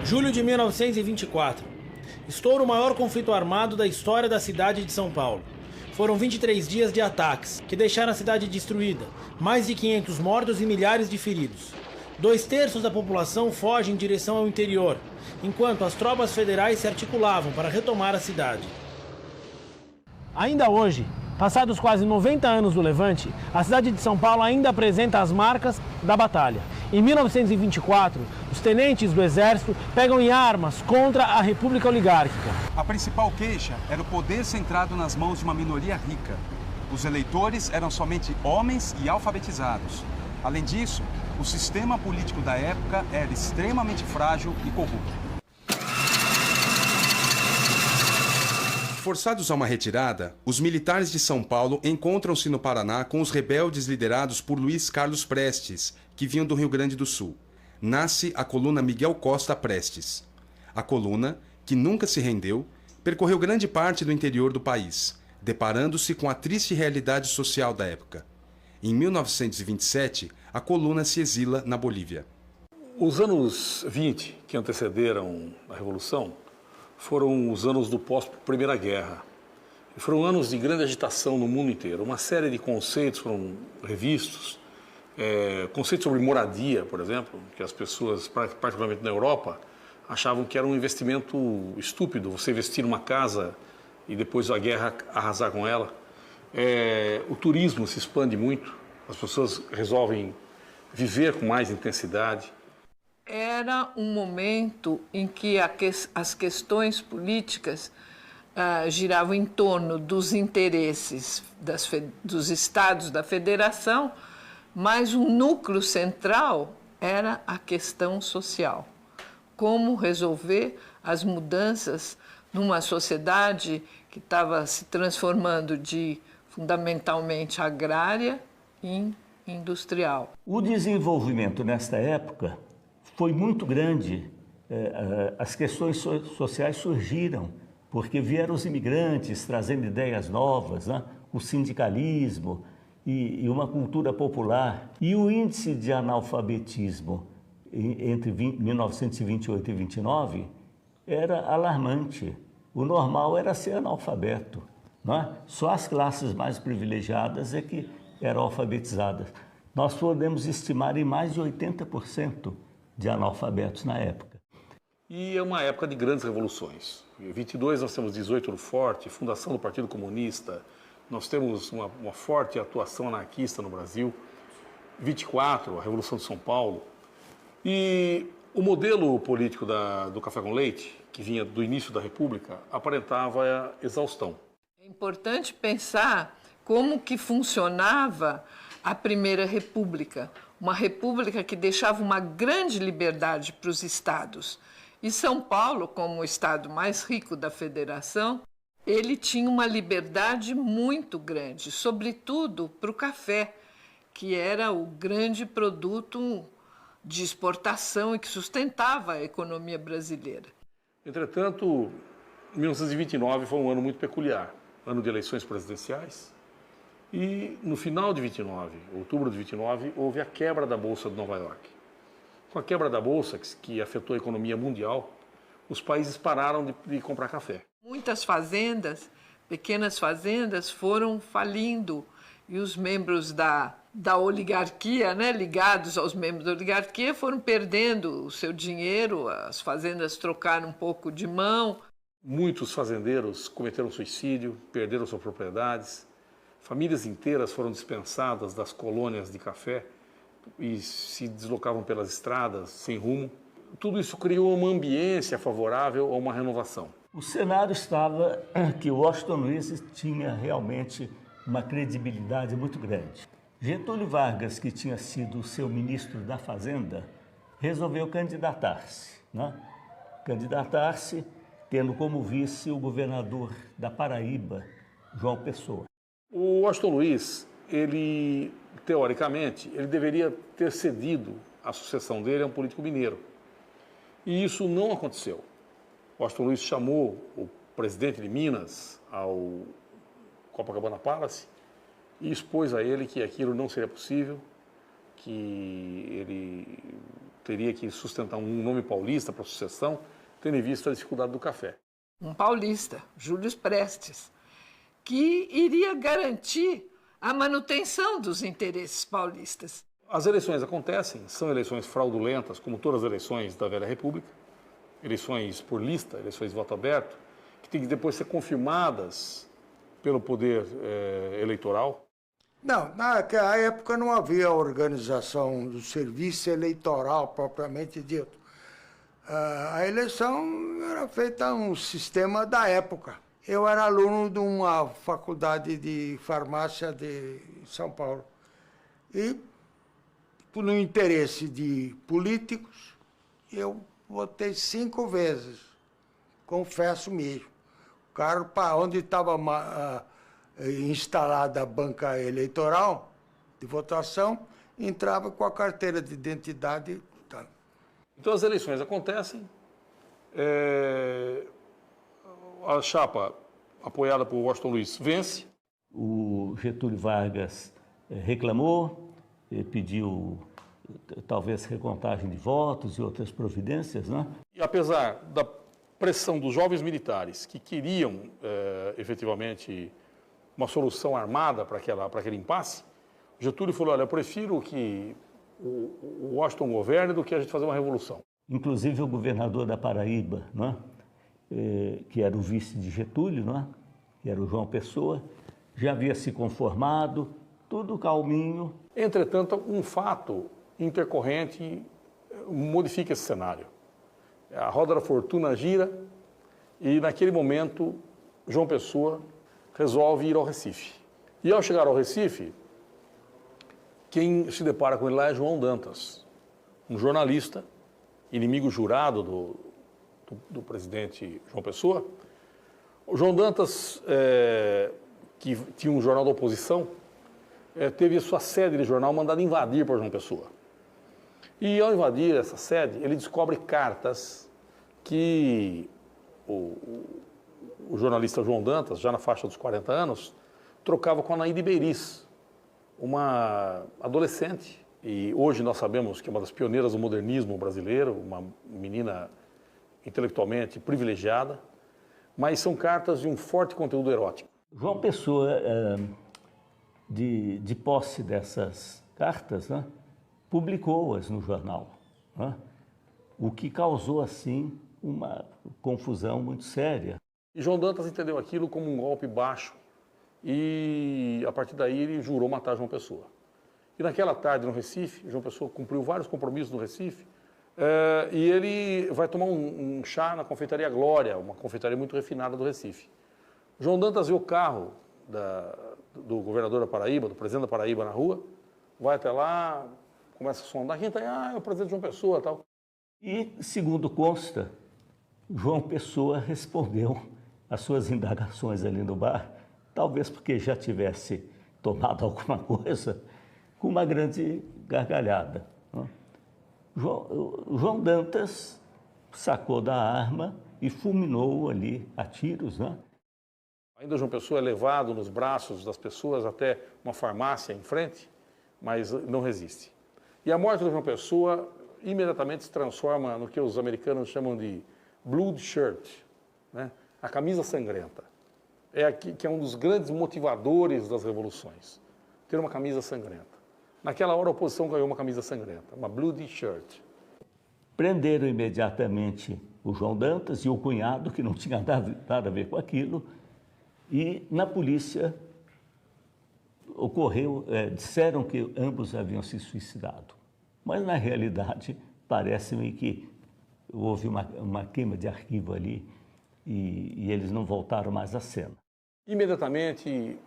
Julho de 1924. Estoura o maior conflito armado da história da cidade de São Paulo. Foram 23 dias de ataques, que deixaram a cidade destruída, mais de 500 mortos e milhares de feridos. 2/3 da população foge em direção ao interior, enquanto as tropas federais se articulavam para retomar a cidade. Ainda hoje, passados quase 90 anos do Levante, a cidade de São Paulo ainda apresenta as marcas da batalha. Em 1924, os tenentes do exército pegam em armas contra a República Oligárquica. A principal queixa era o poder centrado nas mãos de uma minoria rica. Os eleitores eram somente homens e alfabetizados. Além disso, o sistema político da época era extremamente frágil e corrupto. Forçados a uma retirada, os militares de São Paulo encontram-se no Paraná com os rebeldes liderados por Luiz Carlos Prestes, que vinham do Rio Grande do Sul. Nasce a coluna Miguel Costa Prestes. A coluna, que nunca se rendeu, percorreu grande parte do interior do país, deparando-se com a triste realidade social da época. Em 1927, a coluna se exila na Bolívia. Os anos 20, que antecederam a Revolução, foram os anos do pós-Primeira Guerra. Foram anos de grande agitação no mundo inteiro. Uma série de conceitos foram revistos. Conceitos sobre moradia, por exemplo, que as pessoas, particularmente na Europa, achavam que era um investimento estúpido, você investir numa casa e depois a guerra arrasar com ela. O turismo se expande muito, as pessoas resolvem viver com mais intensidade. Era um momento em que as questões políticas giravam em torno dos interesses dos estados da federação, mas um núcleo central era a questão social. Como resolver as mudanças numa sociedade que estava se transformando de fundamentalmente agrária em industrial. O desenvolvimento nesta época foi muito grande. As questões sociais surgiram, porque vieram os imigrantes trazendo ideias novas, né? O sindicalismo e uma cultura popular. E o índice de analfabetismo entre 1928 e 29 era alarmante. O normal era ser analfabeto, não é? Só as classes mais privilegiadas é que eram alfabetizadas. Nós podemos estimar em mais de 80% de analfabetos na época. E é uma época de grandes revoluções. Em 22 nós temos 18 no Forte, fundação do Partido Comunista, nós temos uma forte atuação anarquista no Brasil. 24, a Revolução de São Paulo. E o modelo político do café com leite, que vinha do início da República, aparentava a exaustão. É importante pensar como que funcionava a Primeira República, uma república que deixava uma grande liberdade para os estados. E São Paulo, como o estado mais rico da federação, ele tinha uma liberdade muito grande, sobretudo para o café, que era o grande produto de exportação e que sustentava a economia brasileira. Entretanto, 1929 foi um ano muito peculiar, ano de eleições presidenciais. E no final de 29, outubro de 29, houve a quebra da Bolsa de Nova York. Com a quebra da Bolsa, que afetou a economia mundial, os países pararam de comprar café. Muitas fazendas, pequenas fazendas, foram falindo e os membros da oligarquia, né, ligados aos membros da oligarquia, foram perdendo o seu dinheiro, as fazendas trocaram um pouco de mão. Muitos fazendeiros cometeram suicídio, perderam suas propriedades. Famílias inteiras foram dispensadas das colônias de café e se deslocavam pelas estradas sem rumo. Tudo isso criou uma ambiência favorável a uma renovação. O cenário estava que Washington Luiz tinha realmente uma credibilidade muito grande. Getúlio Vargas, que tinha sido seu ministro da Fazenda, resolveu candidatar-se, né? Candidatar-se tendo como vice o governador da Paraíba, João Pessoa. O Washington Luiz, ele, teoricamente, ele deveria ter cedido a sucessão dele a um político mineiro. E isso não aconteceu. Washington Luiz chamou o presidente de Minas ao Copacabana Palace e expôs a ele que aquilo não seria possível, que ele teria que sustentar um nome paulista para a sucessão, tendo em vista a dificuldade do café. Um paulista, Júlio Prestes, que iria garantir a manutenção dos interesses paulistas. As eleições acontecem, são eleições fraudulentas, como todas as eleições da Velha República, eleições por lista, eleições de voto aberto, que têm que depois ser confirmadas pelo poder eleitoral. Não, naquela época não havia organização do serviço eleitoral propriamente dito. A eleição era feita um sistema da época. Eu era aluno de uma faculdade de farmácia de São Paulo. E, por um interesse de políticos, eu votei 5 vezes, confesso mesmo. O carro, para onde estava instalada a banca eleitoral de votação, entrava com a carteira de identidade. Então as eleições acontecem, a chapa apoiada por Washington Luiz vence. O Getúlio Vargas reclamou, pediu talvez recontagem de votos e outras providências, né? E apesar da pressão dos jovens militares que queriam efetivamente uma solução armada para aquele impasse, Getúlio falou, olha, eu prefiro que o Washington governe do que a gente fazer uma revolução. Inclusive o governador da Paraíba, né? Que era o vice de Getúlio, né? Que era o João Pessoa, já havia se conformado, tudo calminho. Entretanto, um fato intercorrente modifica esse cenário. A roda da fortuna gira e, naquele momento, João Pessoa resolve ir ao Recife. E, ao chegar ao Recife, quem se depara com ele lá é João Dantas, um jornalista, inimigo jurado do presidente João Pessoa. O João Dantas, que tinha um jornal da oposição, teve a sua sede de jornal mandada invadir por João Pessoa. E, ao invadir essa sede, ele descobre cartas que o jornalista João Dantas, já na faixa dos 40 anos, trocava com a Anaíde Beiriz, uma adolescente. E hoje nós sabemos que é uma das pioneiras do modernismo brasileiro, uma menina intelectualmente privilegiada, mas são cartas de um forte conteúdo erótico. João Pessoa, de posse dessas cartas, né, publicou-as no jornal, né, o que causou, assim, uma confusão muito séria. E João Dantas entendeu aquilo como um golpe baixo e, a partir daí, ele jurou matar João Pessoa. E naquela tarde no Recife, João Pessoa cumpriu vários compromissos no Recife, e ele vai tomar um chá na confeitaria Glória, uma confeitaria muito refinada do Recife. João Dantas vê o carro do governador da Paraíba, do presidente da Paraíba na rua, vai até lá, começa a sondar, quem está aí? É o presidente João Pessoa, tal. E, segundo consta, João Pessoa respondeu às suas indagações ali no bar, talvez porque já tivesse tomado alguma coisa, com uma grande gargalhada, né? João Dantas sacou da arma e fulminou ali a tiros, né? Ainda João Pessoa é levado nos braços das pessoas até uma farmácia em frente, mas não resiste. E a morte do João Pessoa imediatamente se transforma no que os americanos chamam de blood shirt, né? A camisa sangrenta. Que é um dos grandes motivadores das revoluções, ter uma camisa sangrenta. Naquela hora a oposição ganhou uma camisa sangrenta, uma bloody shirt. Prenderam imediatamente o João Dantas e o cunhado, que não tinha nada a ver com aquilo, e na polícia disseram que ambos haviam se suicidado. Mas na realidade parece-me que houve uma queima de arquivo ali e eles não voltaram mais à cena. Imediatamente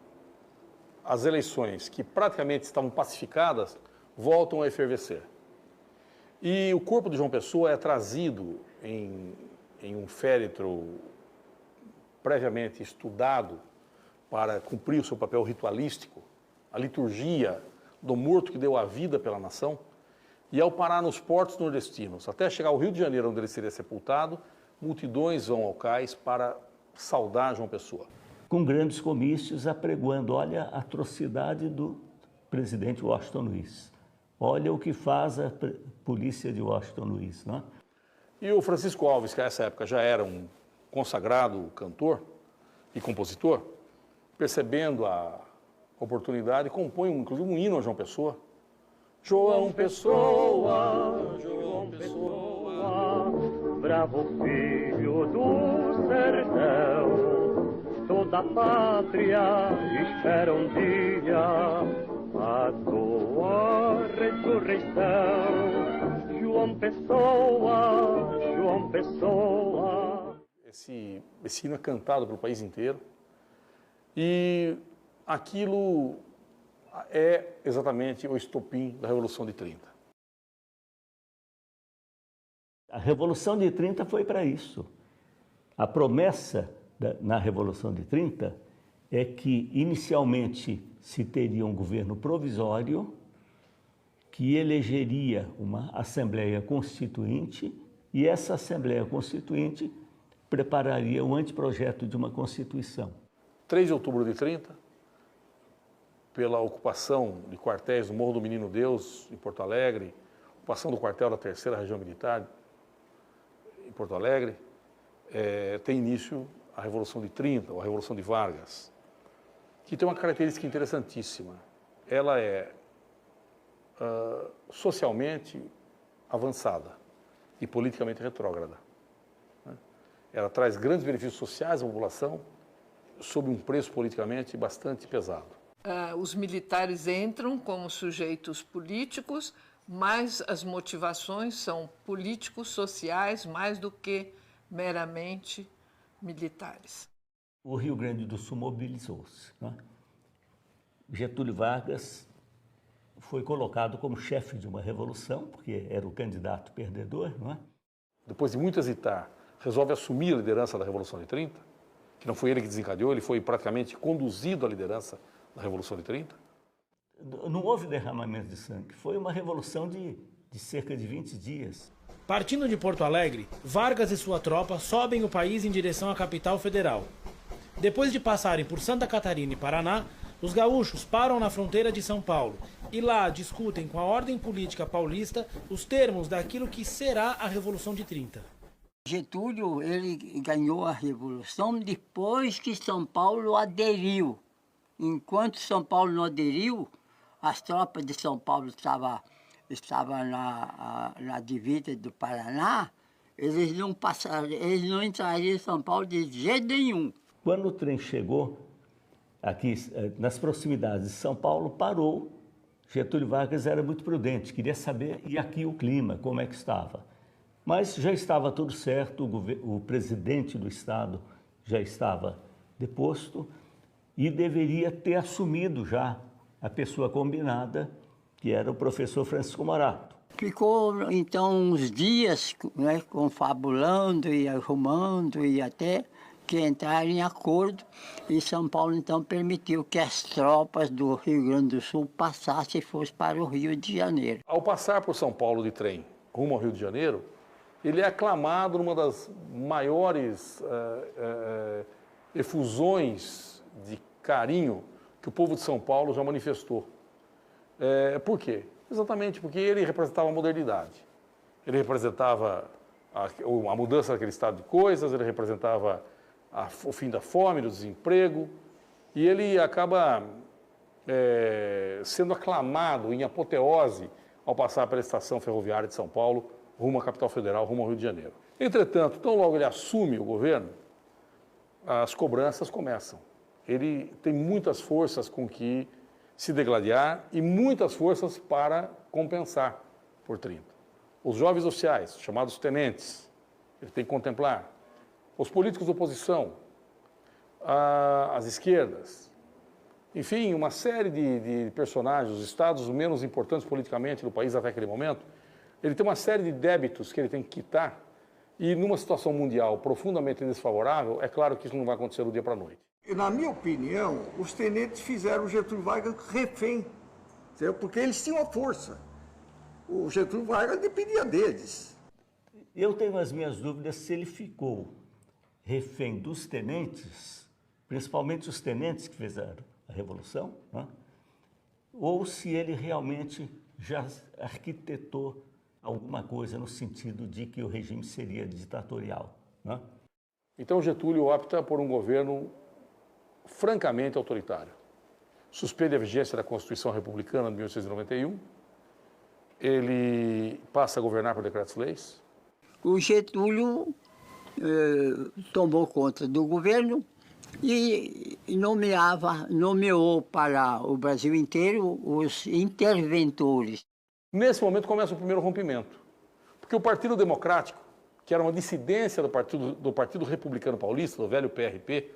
as eleições, que praticamente estavam pacificadas, voltam a efervescer. E o corpo de João Pessoa é trazido em um féretro previamente estudado para cumprir o seu papel ritualístico, a liturgia do morto que deu a vida pela nação, e ao parar nos portos nordestinos, até chegar ao Rio de Janeiro, onde ele seria sepultado, multidões vão ao cais para saudar João Pessoa. Com grandes comícios apregoando, olha a atrocidade do presidente Washington Luiz. Olha o que faz a polícia de Washington Luiz, né? E o Francisco Alves, que nessa época já era um consagrado cantor e compositor, percebendo a oportunidade, compõe inclusive um hino a João Pessoa. João Pessoa, João Pessoa, bravo filho do sertão, toda a pátria espera um dia a tua ressurreição. João Pessoa, João Pessoa. Esse hino é cantado pelo país inteiro e aquilo é exatamente o estopim da Revolução de 30. A Revolução de 30 foi para isso. A promessa na Revolução de 30 é que inicialmente se teria um governo provisório que elegeria uma Assembleia Constituinte e essa Assembleia Constituinte prepararia o anteprojeto de uma Constituição. 3 de outubro de 30, pela ocupação de quartéis no Morro do Menino Deus, em Porto Alegre, ocupação do quartel da 3ª Região Militar, em Porto Alegre, tem início a Revolução de 30, ou a Revolução de Vargas, que tem uma característica interessantíssima. Ela é socialmente avançada e politicamente retrógrada. Ela traz grandes benefícios sociais à população, sob um preço politicamente bastante pesado. Os militares entram como sujeitos políticos, mas as motivações são políticos, sociais, mais do que meramente militares. O Rio Grande do Sul mobilizou-se, né? Getúlio Vargas foi colocado como chefe de uma revolução, porque era o candidato perdedor, não é? Depois de muito hesitar, resolve assumir a liderança da Revolução de 30, que não foi ele que desencadeou, ele foi praticamente conduzido à liderança da Revolução de 30. Não houve derramamento de sangue, foi uma revolução de cerca de 20 dias. Partindo de Porto Alegre, Vargas e sua tropa sobem o país em direção à capital federal. Depois de passarem por Santa Catarina e Paraná, os gaúchos param na fronteira de São Paulo e lá discutem com a ordem política paulista os termos daquilo que será a Revolução de 30. Getúlio, ele ganhou a Revolução depois que São Paulo aderiu. Enquanto São Paulo não aderiu, as tropas de São Paulo estavam na divisa do Paraná, eles não entrariam em São Paulo de jeito nenhum. Quando o trem chegou aqui nas proximidades de São Paulo, parou. Getúlio Vargas era muito prudente, queria saber, e aqui o clima, como é que estava. Mas já estava tudo certo, o presidente do Estado já estava deposto e deveria ter assumido já a pessoa combinada, que era o professor Francisco Morato. Ficou, então, uns dias, né, confabulando e arrumando e até que entraram em acordo, e São Paulo, então, permitiu que as tropas do Rio Grande do Sul passassem e fossem para o Rio de Janeiro. Ao passar por São Paulo de trem rumo ao Rio de Janeiro, ele é aclamado numa das maiores efusões de carinho que o povo de São Paulo já manifestou. Por quê? Exatamente porque ele representava a modernidade. Ele representava a mudança daquele estado de coisas, ele representava o fim da fome, do desemprego, e ele acaba sendo aclamado em apoteose ao passar pela estação ferroviária de São Paulo, rumo à capital federal, rumo ao Rio de Janeiro. Entretanto, tão logo ele assume o governo, as cobranças começam. Ele tem muitas forças com que se degladiar e muitas forças para compensar por 30. Os jovens oficiais, chamados tenentes, ele tem que contemplar. Os políticos da oposição, as esquerdas, enfim, uma série de personagens, os estados menos importantes politicamente do país até aquele momento, ele tem uma série de débitos que ele tem que quitar e numa situação mundial profundamente desfavorável, é claro que isso não vai acontecer do dia para a noite. Na minha opinião, os tenentes fizeram o Getúlio Vargas refém, entendeu? Porque eles tinham a força. O Getúlio Vargas dependia deles. Eu tenho as minhas dúvidas se ele ficou refém dos tenentes, principalmente os tenentes que fizeram a Revolução, né? Ou se ele realmente já arquitetou alguma coisa no sentido de que o regime seria ditatorial, né? Então Getúlio opta por um governo francamente autoritário. Suspende a vigência da Constituição Republicana de 1891, ele passa a governar por decretos-leis. O Getúlio tomou conta do governo e nomeou para o Brasil inteiro os interventores. Nesse momento começa o primeiro rompimento, porque o Partido Democrático, que era uma dissidência do Partido Republicano Paulista, do velho PRP,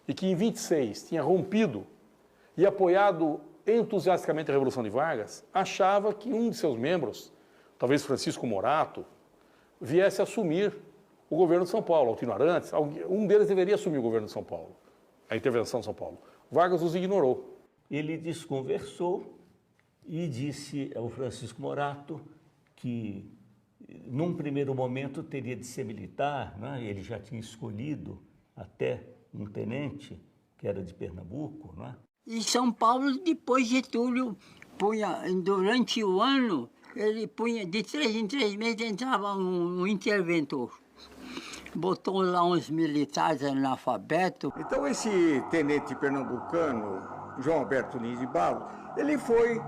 e que em 26 tinha rompido e apoiado entusiasticamente a Revolução de Vargas, achava que um de seus membros, talvez Francisco Morato, viesse assumir o governo de São Paulo, Altino Arantes. Um deles deveria assumir o governo de São Paulo, a intervenção de São Paulo. Vargas os ignorou. Ele desconversou e disse ao Francisco Morato que, num primeiro momento, teria de ser militar, né? Ele já tinha escolhido até um tenente, que era de Pernambuco, né? Em São Paulo, depois Getúlio punha, durante o ano, ele punha, de 3 em 3 meses, entrava um interventor. Botou lá uns militares analfabetos. Então esse tenente pernambucano, João Alberto Lins de Barros, ele foi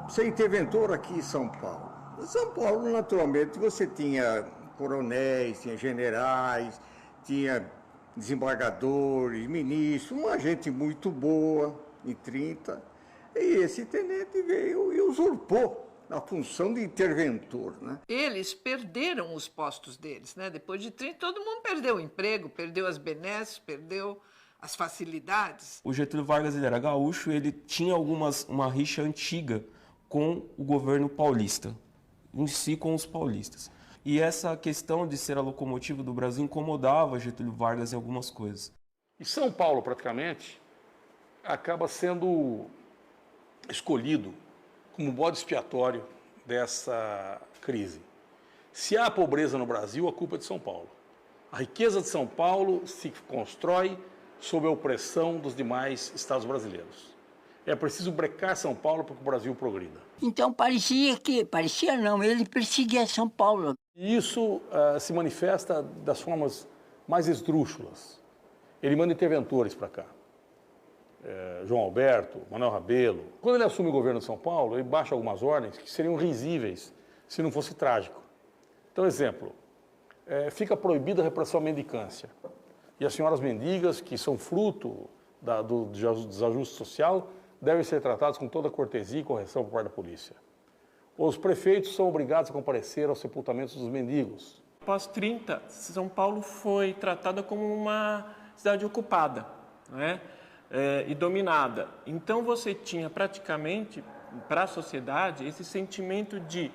ser interventor aqui em São Paulo. Em São Paulo, naturalmente, você tinha coronéis, tinha generais, tinha desembargadores, ministros, uma gente muito boa, em 30. E esse tenente veio e usurpou a função de interventor, né? Eles perderam os postos deles, né? Depois de 30, todo mundo perdeu o emprego, perdeu as benesses, perdeu as facilidades. O Getúlio Vargas, ele era gaúcho, ele tinha uma rixa antiga com o governo paulista, em si com os paulistas. E essa questão de ser a locomotiva do Brasil incomodava Getúlio Vargas em algumas coisas. E São Paulo, praticamente, acaba sendo escolhido como bode expiatório dessa crise. Se há pobreza no Brasil, a culpa é de São Paulo. A riqueza de São Paulo se constrói sob a opressão dos demais estados brasileiros. É preciso brecar São Paulo para que o Brasil progrida. Então parecia não, ele perseguia São Paulo. E isso se manifesta das formas mais esdrúxulas. Ele manda interventores para cá. João Alberto, Manuel Rabelo. Quando ele assume o governo de São Paulo, ele baixa algumas ordens que seriam risíveis se não fosse trágico. Então, exemplo, fica proibida a repressão à mendicância. E as senhoras mendigas, que são fruto do desajuste social, devem ser tratadas com toda cortesia e correção por parte da polícia. Os prefeitos são obrigados a comparecer aos sepultamentos dos mendigos. Após 30, São Paulo foi tratada como uma cidade ocupada, né? E dominada. Então você tinha praticamente, para a sociedade, esse sentimento de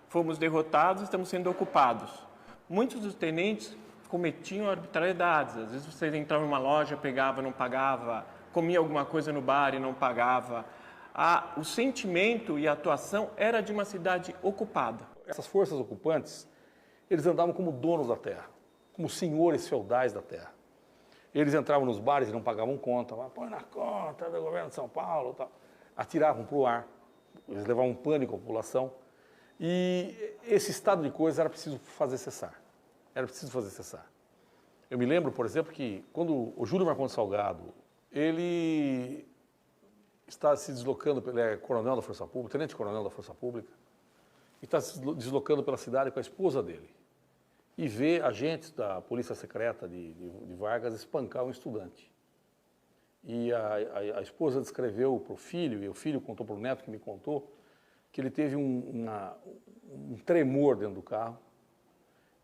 fomos derrotados, estamos sendo ocupados. Muitos dos tenentes cometiam arbitrariedades. Às vezes você entrava numa loja, pegava, não pagava, comia alguma coisa no bar e não pagava. O sentimento e a atuação era de uma cidade ocupada. Essas forças ocupantes, eles andavam como donos da terra, como senhores feudais da terra. Eles entravam nos bares e não pagavam conta, põe na conta do governo de São Paulo, tal. Atiravam para o ar, eles levavam pânico à população. E esse estado de coisas era preciso fazer cessar. Era preciso fazer cessar. Eu me lembro, por exemplo, que quando o Júlio Marcondes Salgado, ele está se deslocando, ele é coronel da Força Pública, tenente-coronel da Força Pública, e está se deslocando pela cidade com a esposa dele. E vê agentes da Polícia Secreta de Vargas espancar um estudante. E a esposa descreveu para o filho, e o filho contou para o neto que me contou, que ele teve um tremor dentro do carro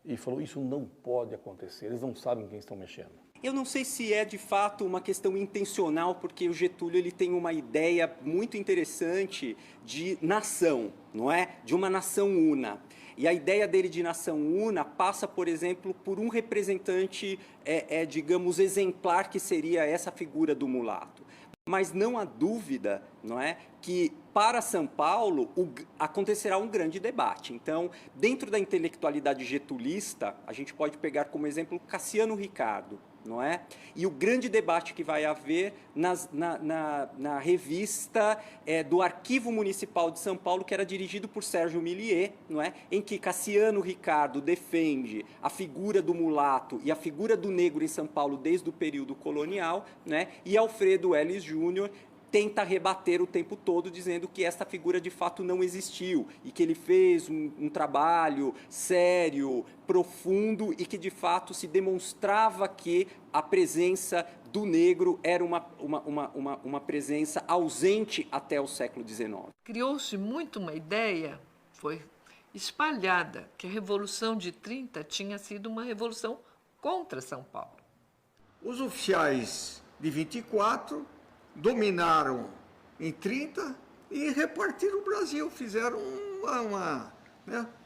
e falou, isso não pode acontecer, eles não sabem com quem estão mexendo. Eu não sei se é de fato uma questão intencional, porque o Getúlio ele tem uma ideia muito interessante de nação, não é? De uma nação una. E a ideia dele de nação una passa, por exemplo, por um representante, digamos, exemplar, que seria essa figura do mulato. Mas não há dúvida, não é, que para São Paulo acontecerá um grande debate. Então, dentro da intelectualidade getulista, a gente pode pegar como exemplo Cassiano Ricardo. não é? E o grande debate que vai haver na revista do Arquivo Municipal de São Paulo, que era dirigido por Sérgio Millier, não é? Em que Cassiano Ricardo defende a figura do mulato e a figura do negro em São Paulo desde o período colonial, né? E Alfredo Ellis Júnior tenta rebater o tempo todo, dizendo que essa figura de fato não existiu e que ele fez um trabalho sério, profundo e que de fato se demonstrava que a presença do negro era uma presença ausente até o século XIX. Criou-se muito uma ideia, foi espalhada, que a Revolução de 30 tinha sido uma revolução contra São Paulo. Os oficiais de 24 dominaram em 30 e repartiram o Brasil, fizeram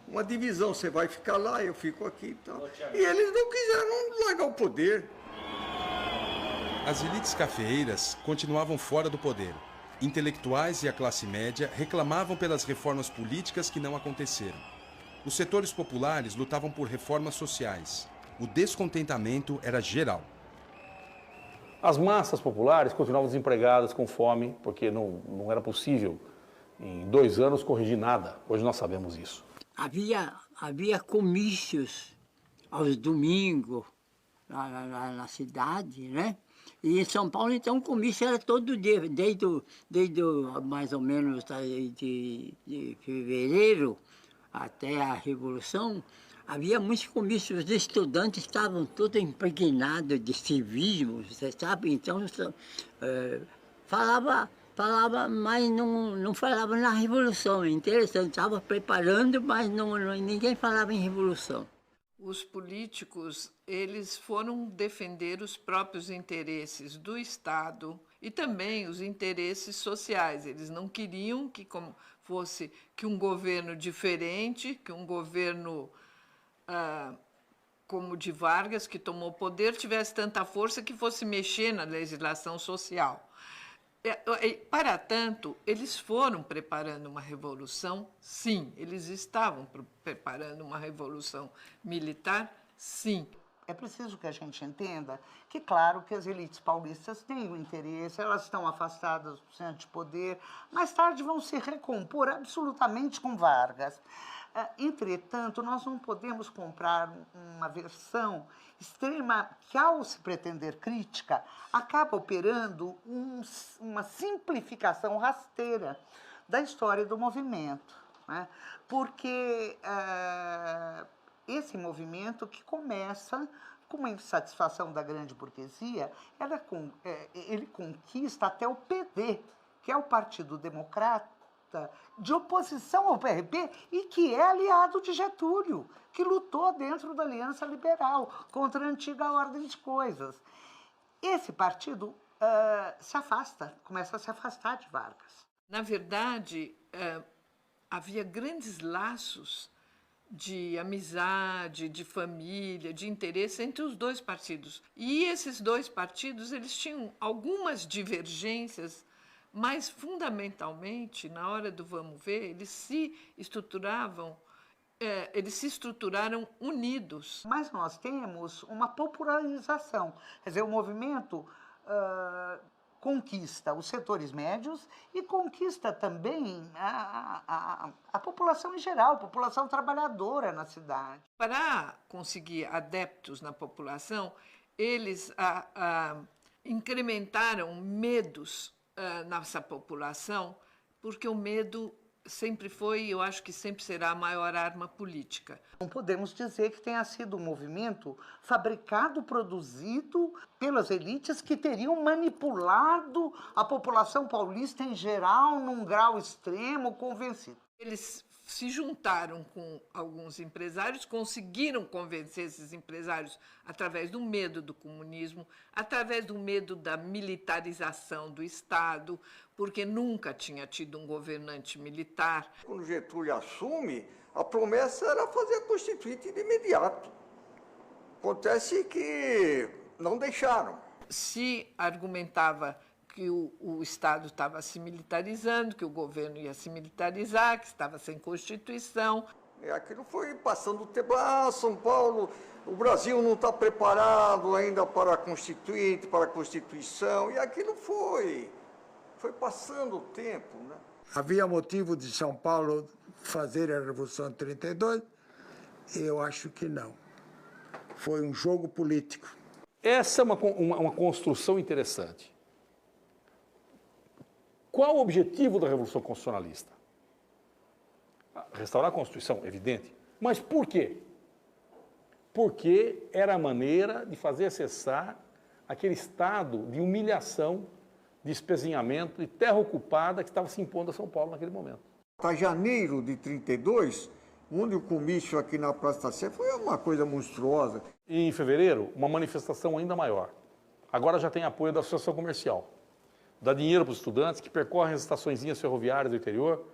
uma divisão, você vai ficar lá, eu fico aqui e tal. E eles não quiseram largar o poder. As elites cafeeiras continuavam fora do poder. Intelectuais e a classe média reclamavam pelas reformas políticas que não aconteceram. Os setores populares lutavam por reformas sociais. O descontentamento era geral. As massas populares continuavam desempregadas, com fome, porque não era possível, em 2 anos, corrigir nada. Hoje nós sabemos isso. Havia comícios aos domingos na cidade, né? E em São Paulo, então, o comício era todo dia, desde mais ou menos de fevereiro até a Revolução. Havia muitos comícios de estudantes que estavam todos impregnados de civismo, você sabe? Então, falava, mas não falava na Revolução. É interessante, estava preparando, mas ninguém falava em Revolução. Os políticos, eles foram defender os próprios interesses do Estado e também os interesses sociais. Eles não queriam que fosse um governo diferente, que um governo como o de Vargas, que tomou o poder, tivesse tanta força que fosse mexer na legislação social. Para tanto, eles foram preparando uma revolução, sim. Eles estavam preparando uma revolução militar, sim. É preciso que a gente entenda que, claro, que as elites paulistas têm um interesse, elas estão afastadas do centro de poder, mais tarde vão se recompor absolutamente com Vargas. Entretanto, nós não podemos comprar uma versão extrema que, ao se pretender crítica, acaba operando uma simplificação rasteira da história do movimento, né? Porque esse movimento que começa com uma insatisfação da grande burguesia, ele conquista até o PD, que é o Partido Democrata, de oposição ao PRP e que é aliado de Getúlio, que lutou dentro da Aliança Liberal contra a antiga ordem de coisas. Esse partido começa a se afastar de Vargas. Na verdade, havia grandes laços de amizade, de família, de interesse entre os dois partidos. E esses dois partidos, eles tinham algumas divergências, mas, fundamentalmente, na hora do vamos ver, eles se estruturaram unidos. Mas nós temos uma popularização. Quer dizer, o movimento conquista os setores médios e conquista também a população em geral, a população trabalhadora na cidade. Para conseguir adeptos na população, eles incrementaram medos nessa população, porque o medo sempre foi, eu acho que sempre será a maior arma política. Não podemos dizer que tenha sido um movimento fabricado, produzido pelas elites que teriam manipulado a população paulista em geral num grau extremo, convencido. Eles se juntaram com alguns empresários, conseguiram convencer esses empresários através do medo do comunismo, através do medo da militarização do Estado, porque nunca tinha tido um governante militar. Quando Getúlio assume, a promessa era fazer a Constituinte de imediato. Acontece que não deixaram. Se argumentava que o Estado estava se militarizando, que o governo ia se militarizar, que estava sem Constituição. Aquilo foi passando o tempo. Ah, São Paulo, o Brasil não está preparado ainda para a Constituinte, para a Constituição. E aquilo foi passando o tempo, né? Havia motivo de São Paulo fazer a Revolução de 32? Eu acho que não. Foi um jogo político. Essa é uma construção interessante. Qual o objetivo da Revolução Constitucionalista? Restaurar a Constituição, evidente. Mas por quê? Porque era a maneira de fazer cessar aquele estado de humilhação, de espezinhamento, de terra ocupada que estava se impondo a São Paulo naquele momento. Para janeiro de 32, onde o comício aqui na Praça da Sé foi uma coisa monstruosa. E em fevereiro, uma manifestação ainda maior. Agora já tem apoio da Associação Comercial. Dá dinheiro para os estudantes que percorrem as estaçõezinhas ferroviárias do interior,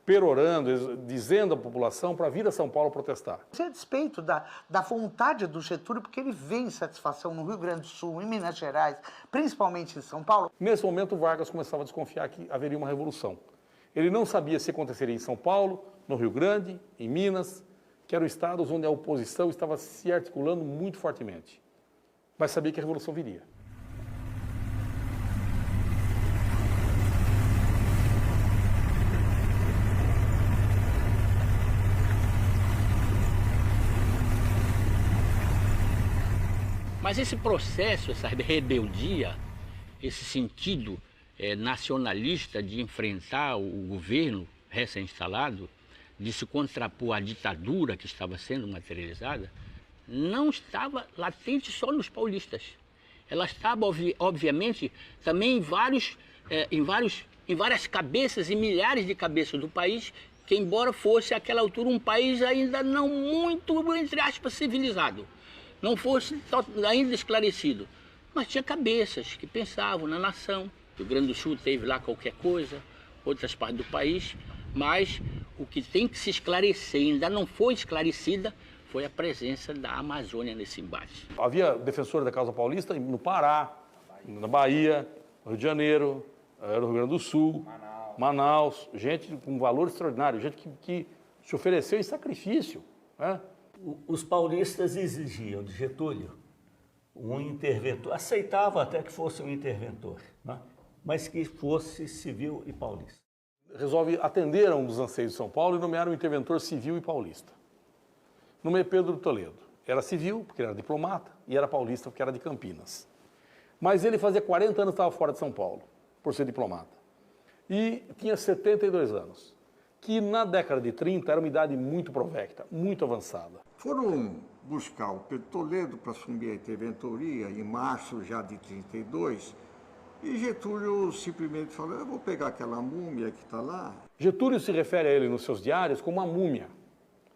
perorando, dizendo à população para vir a São Paulo protestar. Isso é a despeito da vontade do Getúlio, porque ele vê insatisfação no Rio Grande do Sul, em Minas Gerais, principalmente em São Paulo. Nesse momento, Vargas começava a desconfiar que haveria uma revolução. Ele não sabia se aconteceria em São Paulo, no Rio Grande, em Minas, que eram estados onde a oposição estava se articulando muito fortemente. Mas sabia que a revolução viria. Mas esse processo, essa rebeldia, esse sentido nacionalista de enfrentar o governo recém-instalado, de se contrapor à ditadura que estava sendo materializada, não estava latente só nos paulistas. Ela estava, obviamente, também em várias cabeças e milhares de cabeças do país, que embora fosse, àquela altura, um país ainda não muito, entre aspas, civilizado. Não fosse ainda esclarecido, mas tinha cabeças que pensavam na nação. O Rio Grande do Sul teve lá qualquer coisa, outras partes do país, mas o que tem que se esclarecer, ainda não foi esclarecida, foi a presença da Amazônia nesse embate. Havia defensores da causa paulista no Pará, na Bahia, no Rio de Janeiro, no Rio Grande do Sul, Manaus, gente com valor extraordinário, gente que se ofereceu em sacrifício, né? Os paulistas exigiam de Getúlio um interventor, aceitavam até que fosse um interventor, né? Mas que fosse civil e paulista. Resolve atender a um dos anseios de São Paulo e nomearam um interventor civil e paulista. Nomeou Pedro Toledo. Era civil, porque era diplomata, e era paulista, porque era de Campinas. Mas ele fazia 40 anos que estava fora de São Paulo, por ser diplomata. E tinha 72 anos, que na década de 30 era uma idade muito provecta, muito avançada. Foram buscar o Pedro Toledo para assumir a interventoria em março já de 32, e Getúlio simplesmente falou: eu vou pegar aquela múmia que está lá. Getúlio se refere a ele nos seus diários como a múmia.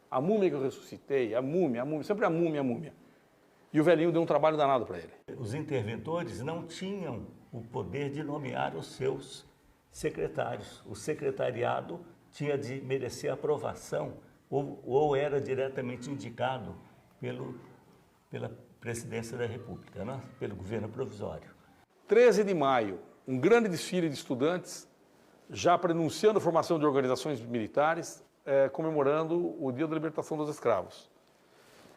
A múmia que eu ressuscitei, a múmia, sempre a múmia, a múmia. E o velhinho deu um trabalho danado para ele. Os interventores não tinham o poder de nomear os seus secretários. O secretariado tinha de merecer aprovação ou era diretamente indicado pela presidência da República, né? Pelo governo provisório. 13 de maio, um grande desfile de estudantes, já prenunciando a formação de organizações militares, comemorando o Dia da Libertação dos Escravos.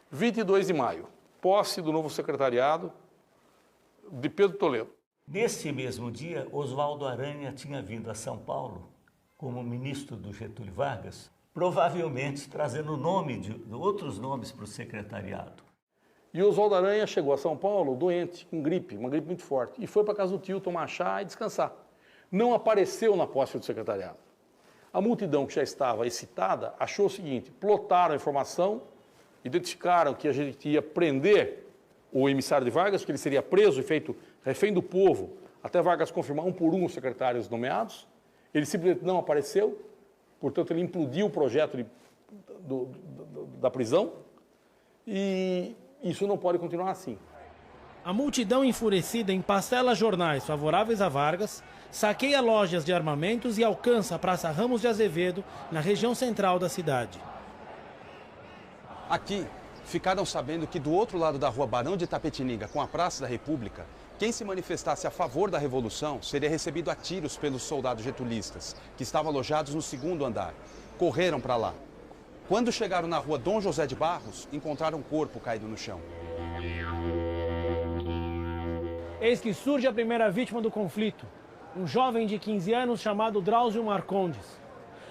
22 de maio, posse do novo secretariado de Pedro Toledo. Nesse mesmo dia, Oswaldo Aranha tinha vindo a São Paulo como ministro do Getúlio Vargas, provavelmente trazendo outros nomes para o secretariado. E Oswaldo Aranha chegou a São Paulo doente, com gripe, uma gripe muito forte, e foi para casa do tio tomar chá e descansar. Não apareceu na posse do secretariado. A multidão que já estava excitada achou o seguinte: plotaram a informação, identificaram que a gente ia prender o emissário de Vargas, que ele seria preso e feito refém do povo, até Vargas confirmar um por um os secretários nomeados. Ele simplesmente não apareceu, portanto ele implodiu o projeto da prisão, e isso não pode continuar assim. A multidão enfurecida empastela jornais favoráveis a Vargas, saqueia lojas de armamentos e alcança a Praça Ramos de Azevedo, na região central da cidade. Aqui, ficaram sabendo que do outro lado da rua Barão de Itapetininga, com a Praça da República, quem se manifestasse a favor da Revolução seria recebido a tiros pelos soldados getulistas, que estavam alojados no segundo andar. Correram para lá. Quando chegaram na rua Dom José de Barros, encontraram um corpo caído no chão. Eis que surge a primeira vítima do conflito, um jovem de 15 anos chamado Drauzio Marcondes.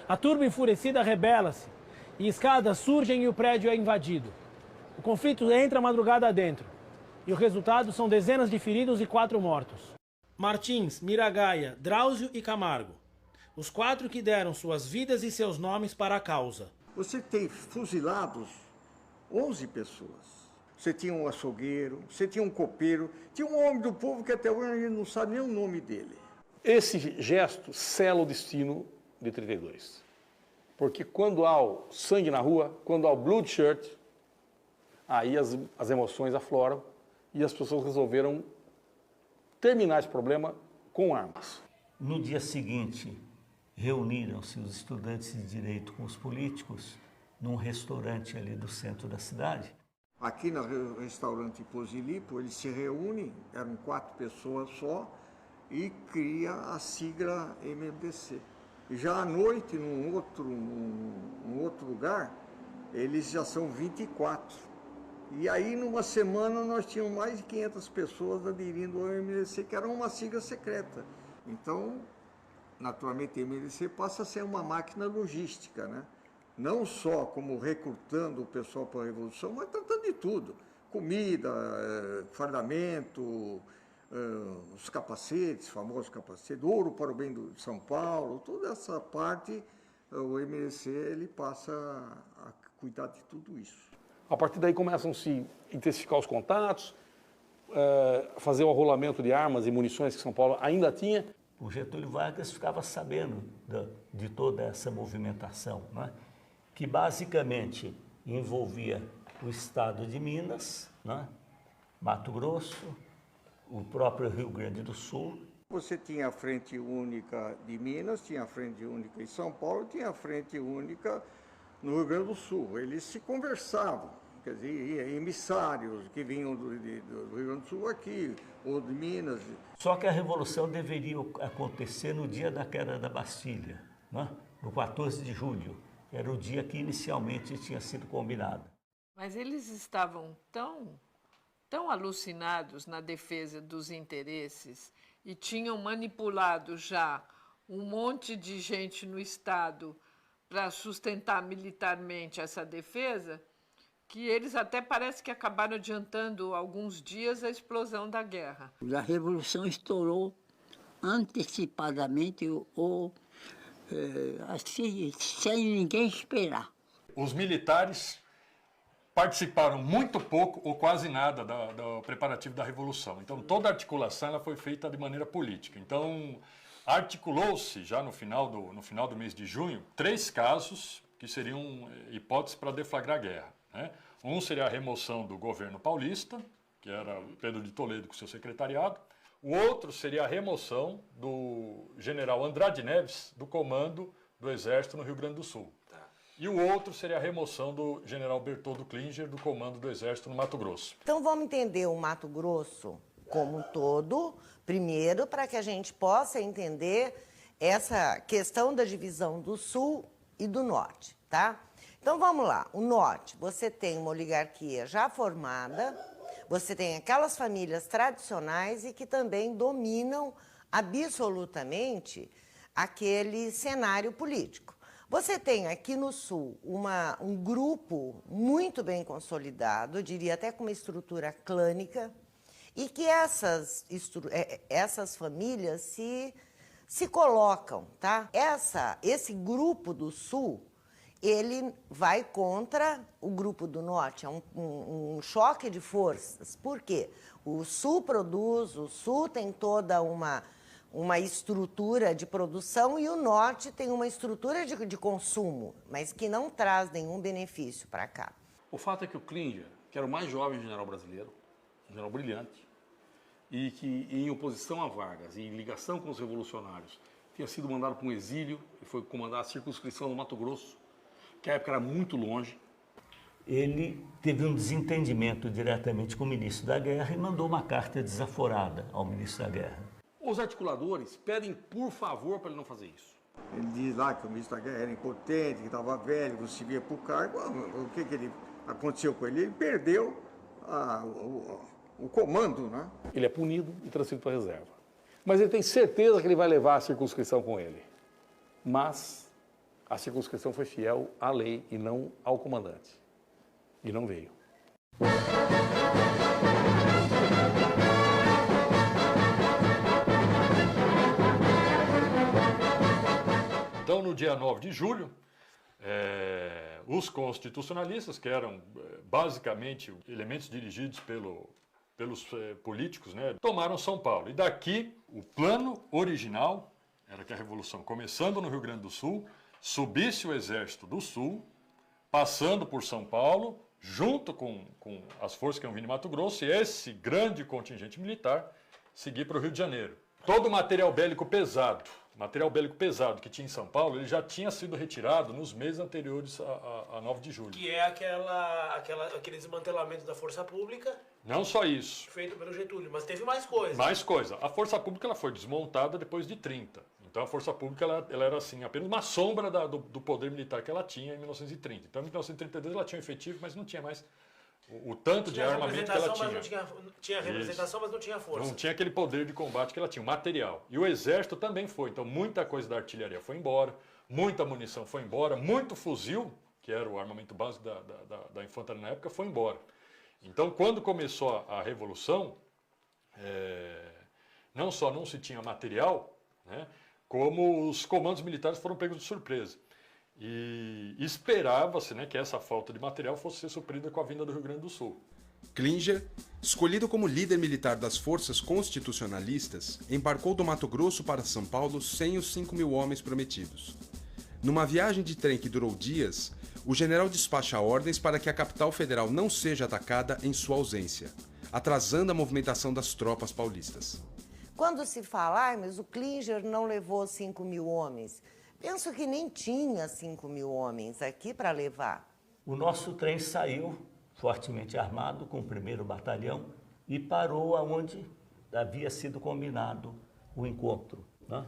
A turba enfurecida rebela-se, e escadas surgem e o prédio é invadido. O conflito entra a madrugada adentro, e o resultado são dezenas de feridos e 4 mortos. Martins, Miragaia, Drauzio e Camargo. Os 4 que deram suas vidas e seus nomes para a causa. Você tem fuzilados 11 pessoas. Você tinha um açougueiro, você tinha um copeiro, tinha um homem do povo que até hoje a gente não sabe nem o nome dele. Esse gesto sela o destino de 32. Porque quando há o sangue na rua, quando há o blood shirt, aí as emoções afloram e as pessoas resolveram terminar esse problema com armas. No dia seguinte, reuniram-se os estudantes de direito com os políticos num restaurante ali do centro da cidade. Aqui no restaurante Posilipo, eles se reúnem, eram 4 pessoas só, e cria a sigla MMDC. E já à noite, num outro lugar, eles já são 24. E aí, numa semana, nós tínhamos mais de 500 pessoas aderindo ao MMDC, que era uma sigla secreta. Então, naturalmente, o MMDC passa a ser uma máquina logística, né? Não só como recrutando o pessoal para a Revolução, mas tratando de tudo. Comida, fardamento, os capacetes, famosos capacetes, ouro para o bem de São Paulo, toda essa parte, o MDC ele passa a cuidar de tudo isso. A partir daí começam a se intensificar os contatos, fazer o arrolamento de armas e munições que São Paulo ainda tinha. O Getúlio Vargas ficava sabendo de toda essa movimentação, né? Que basicamente envolvia o estado de Minas, né? Mato Grosso, o próprio Rio Grande do Sul. Você tinha a Frente Única de Minas, tinha a Frente Única em São Paulo, tinha a Frente Única no Rio Grande do Sul. Eles se conversavam, quer dizer, emissários que vinham do Rio Grande do Sul aqui, ou de Minas. Só que a Revolução deveria acontecer no dia da queda da Bastilha, né? No 14 de julho. Era o dia que inicialmente tinha sido combinado. Mas eles estavam tão alucinados na defesa dos interesses e tinham manipulado já um monte de gente no Estado para sustentar militarmente essa defesa, que eles até parece que acabaram adiantando alguns dias a explosão da guerra. A Revolução estourou antecipadamente assim, sem ninguém esperar. Os militares participaram muito pouco ou quase nada do preparativo da Revolução. Então, toda a articulação ela foi feita de maneira política. Então, articulou-se já no final do mês de junho 3 casos que seriam hipóteses para deflagrar a guerra, né? Um seria a remoção do governo paulista, que era Pedro de Toledo com seu secretariado. O outro seria a remoção do general Andrade Neves do comando do Exército no Rio Grande do Sul. E o outro seria a remoção do general Bertoldo Klinger do comando do Exército no Mato Grosso. Então vamos entender o Mato Grosso como um todo, primeiro, para que a gente possa entender essa questão da divisão do Sul e do Norte, tá? Então vamos lá, o Norte, você tem uma oligarquia já formada, você tem aquelas famílias tradicionais e que também dominam absolutamente aquele cenário político. Você tem aqui no Sul um grupo muito bem consolidado, eu diria até com uma estrutura clânica, e que essas famílias se colocam, tá? Esse grupo do Sul, ele vai contra o grupo do Norte, é um choque de forças. Por quê? O Sul produz, o Sul tem toda uma estrutura de produção e o Norte tem uma estrutura de consumo, mas que não traz nenhum benefício para cá. O fato é que o Klinger, que era o mais jovem general brasileiro, um general brilhante, e que em oposição a Vargas e em ligação com os revolucionários, tinha sido mandado para um exílio e foi comandar a circunscrição do Mato Grosso, que a época era muito longe. Ele teve um desentendimento diretamente com o ministro da Guerra e mandou uma carta desaforada ao ministro da Guerra. Os articuladores pedem por favor para ele não fazer isso. Ele diz lá que o ministro da Guerra era impotente, que estava velho, não seguia para o cargo. O que ele aconteceu com ele? Ele perdeu o comando, né? Ele é punido e transferido para a reserva. Mas ele tem certeza que ele vai levar a circunscrição com ele. Mas a circunscrição foi fiel à lei e não ao comandante. E não veio. Então, no dia 9 de julho, os constitucionalistas, que eram basicamente elementos dirigidos pelos políticos, né, tomaram São Paulo. E daqui, o plano original era que a Revolução, começando no Rio Grande do Sul, subisse o Exército do Sul, passando por São Paulo, junto com as forças que iam vir de Mato Grosso, e esse grande contingente militar seguir para o Rio de Janeiro. Todo o material bélico pesado que tinha em São Paulo, ele já tinha sido retirado nos meses anteriores a 9 de julho. Que é aquele desmantelamento da força pública. Não só isso. Feito pelo Getúlio, mas teve mais coisa. Mais coisa. A força pública ela foi desmontada depois de 30. Então a força pública ela era assim, apenas uma sombra do poder militar que ela tinha em 1930. Então em 1932 ela tinha um efetivo, mas não tinha mais o tanto de armamento que ela tinha. Tinha representação, mas não tinha força. Não tinha aquele poder de combate que ela tinha, o material. E o exército também foi. Então muita coisa da artilharia foi embora, muita munição foi embora, muito fuzil, que era o armamento básico da infantaria na época, foi embora. Então quando começou a Revolução, não só não se tinha material, né, como os comandos militares foram pegos de surpresa. E esperava-se, né, que essa falta de material fosse ser suprida com a vinda do Rio Grande do Sul. Klinger, escolhido como líder militar das forças constitucionalistas, embarcou do Mato Grosso para São Paulo sem os 5.000 homens prometidos. Numa viagem de trem que durou dias, o general despacha ordens para que a capital federal não seja atacada em sua ausência, atrasando a movimentação das tropas paulistas. Quando se fala, mas o Klinger não levou 5.000 homens, penso que nem tinha 5.000 homens aqui para levar. O nosso trem saiu fortemente armado com o 1º Batalhão e parou aonde havia sido combinado o encontro, né?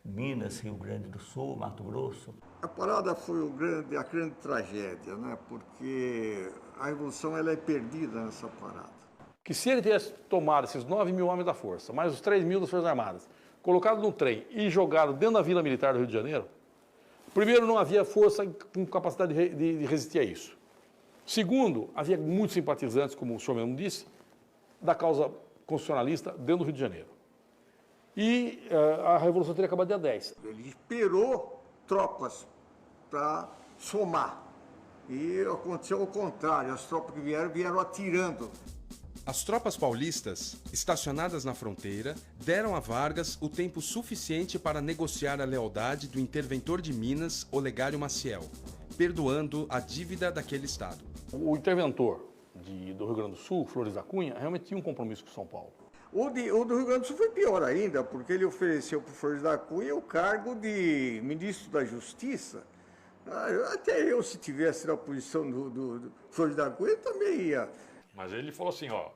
Minas, Rio Grande do Sul, Mato Grosso. A parada foi a grande tragédia, né? Porque a Revolução ela é perdida nessa parada. Que se ele tivesse tomado esses 9.000 homens da força, mais os 3.000 das Forças Armadas, colocado num trem e jogado dentro da Vila Militar do Rio de Janeiro, primeiro, não havia força com capacidade de resistir a isso. Segundo, havia muitos simpatizantes, como o senhor mesmo disse, da causa constitucionalista dentro do Rio de Janeiro. E a Revolução teria acabado dia 10. Ele esperou tropas para somar. E aconteceu o contrário, as tropas que vieram atirando. As tropas paulistas, estacionadas na fronteira, deram a Vargas o tempo suficiente para negociar a lealdade do interventor de Minas, Olegário Maciel, perdoando a dívida daquele estado. O interventor do Rio Grande do Sul, Flores da Cunha, realmente tinha um compromisso com São Paulo. O do Rio Grande do Sul foi pior ainda, porque ele ofereceu para o Flores da Cunha o cargo de ministro da Justiça. Até eu, se tivesse na posição do Flores da Cunha, também ia. Mas ele falou assim, ó,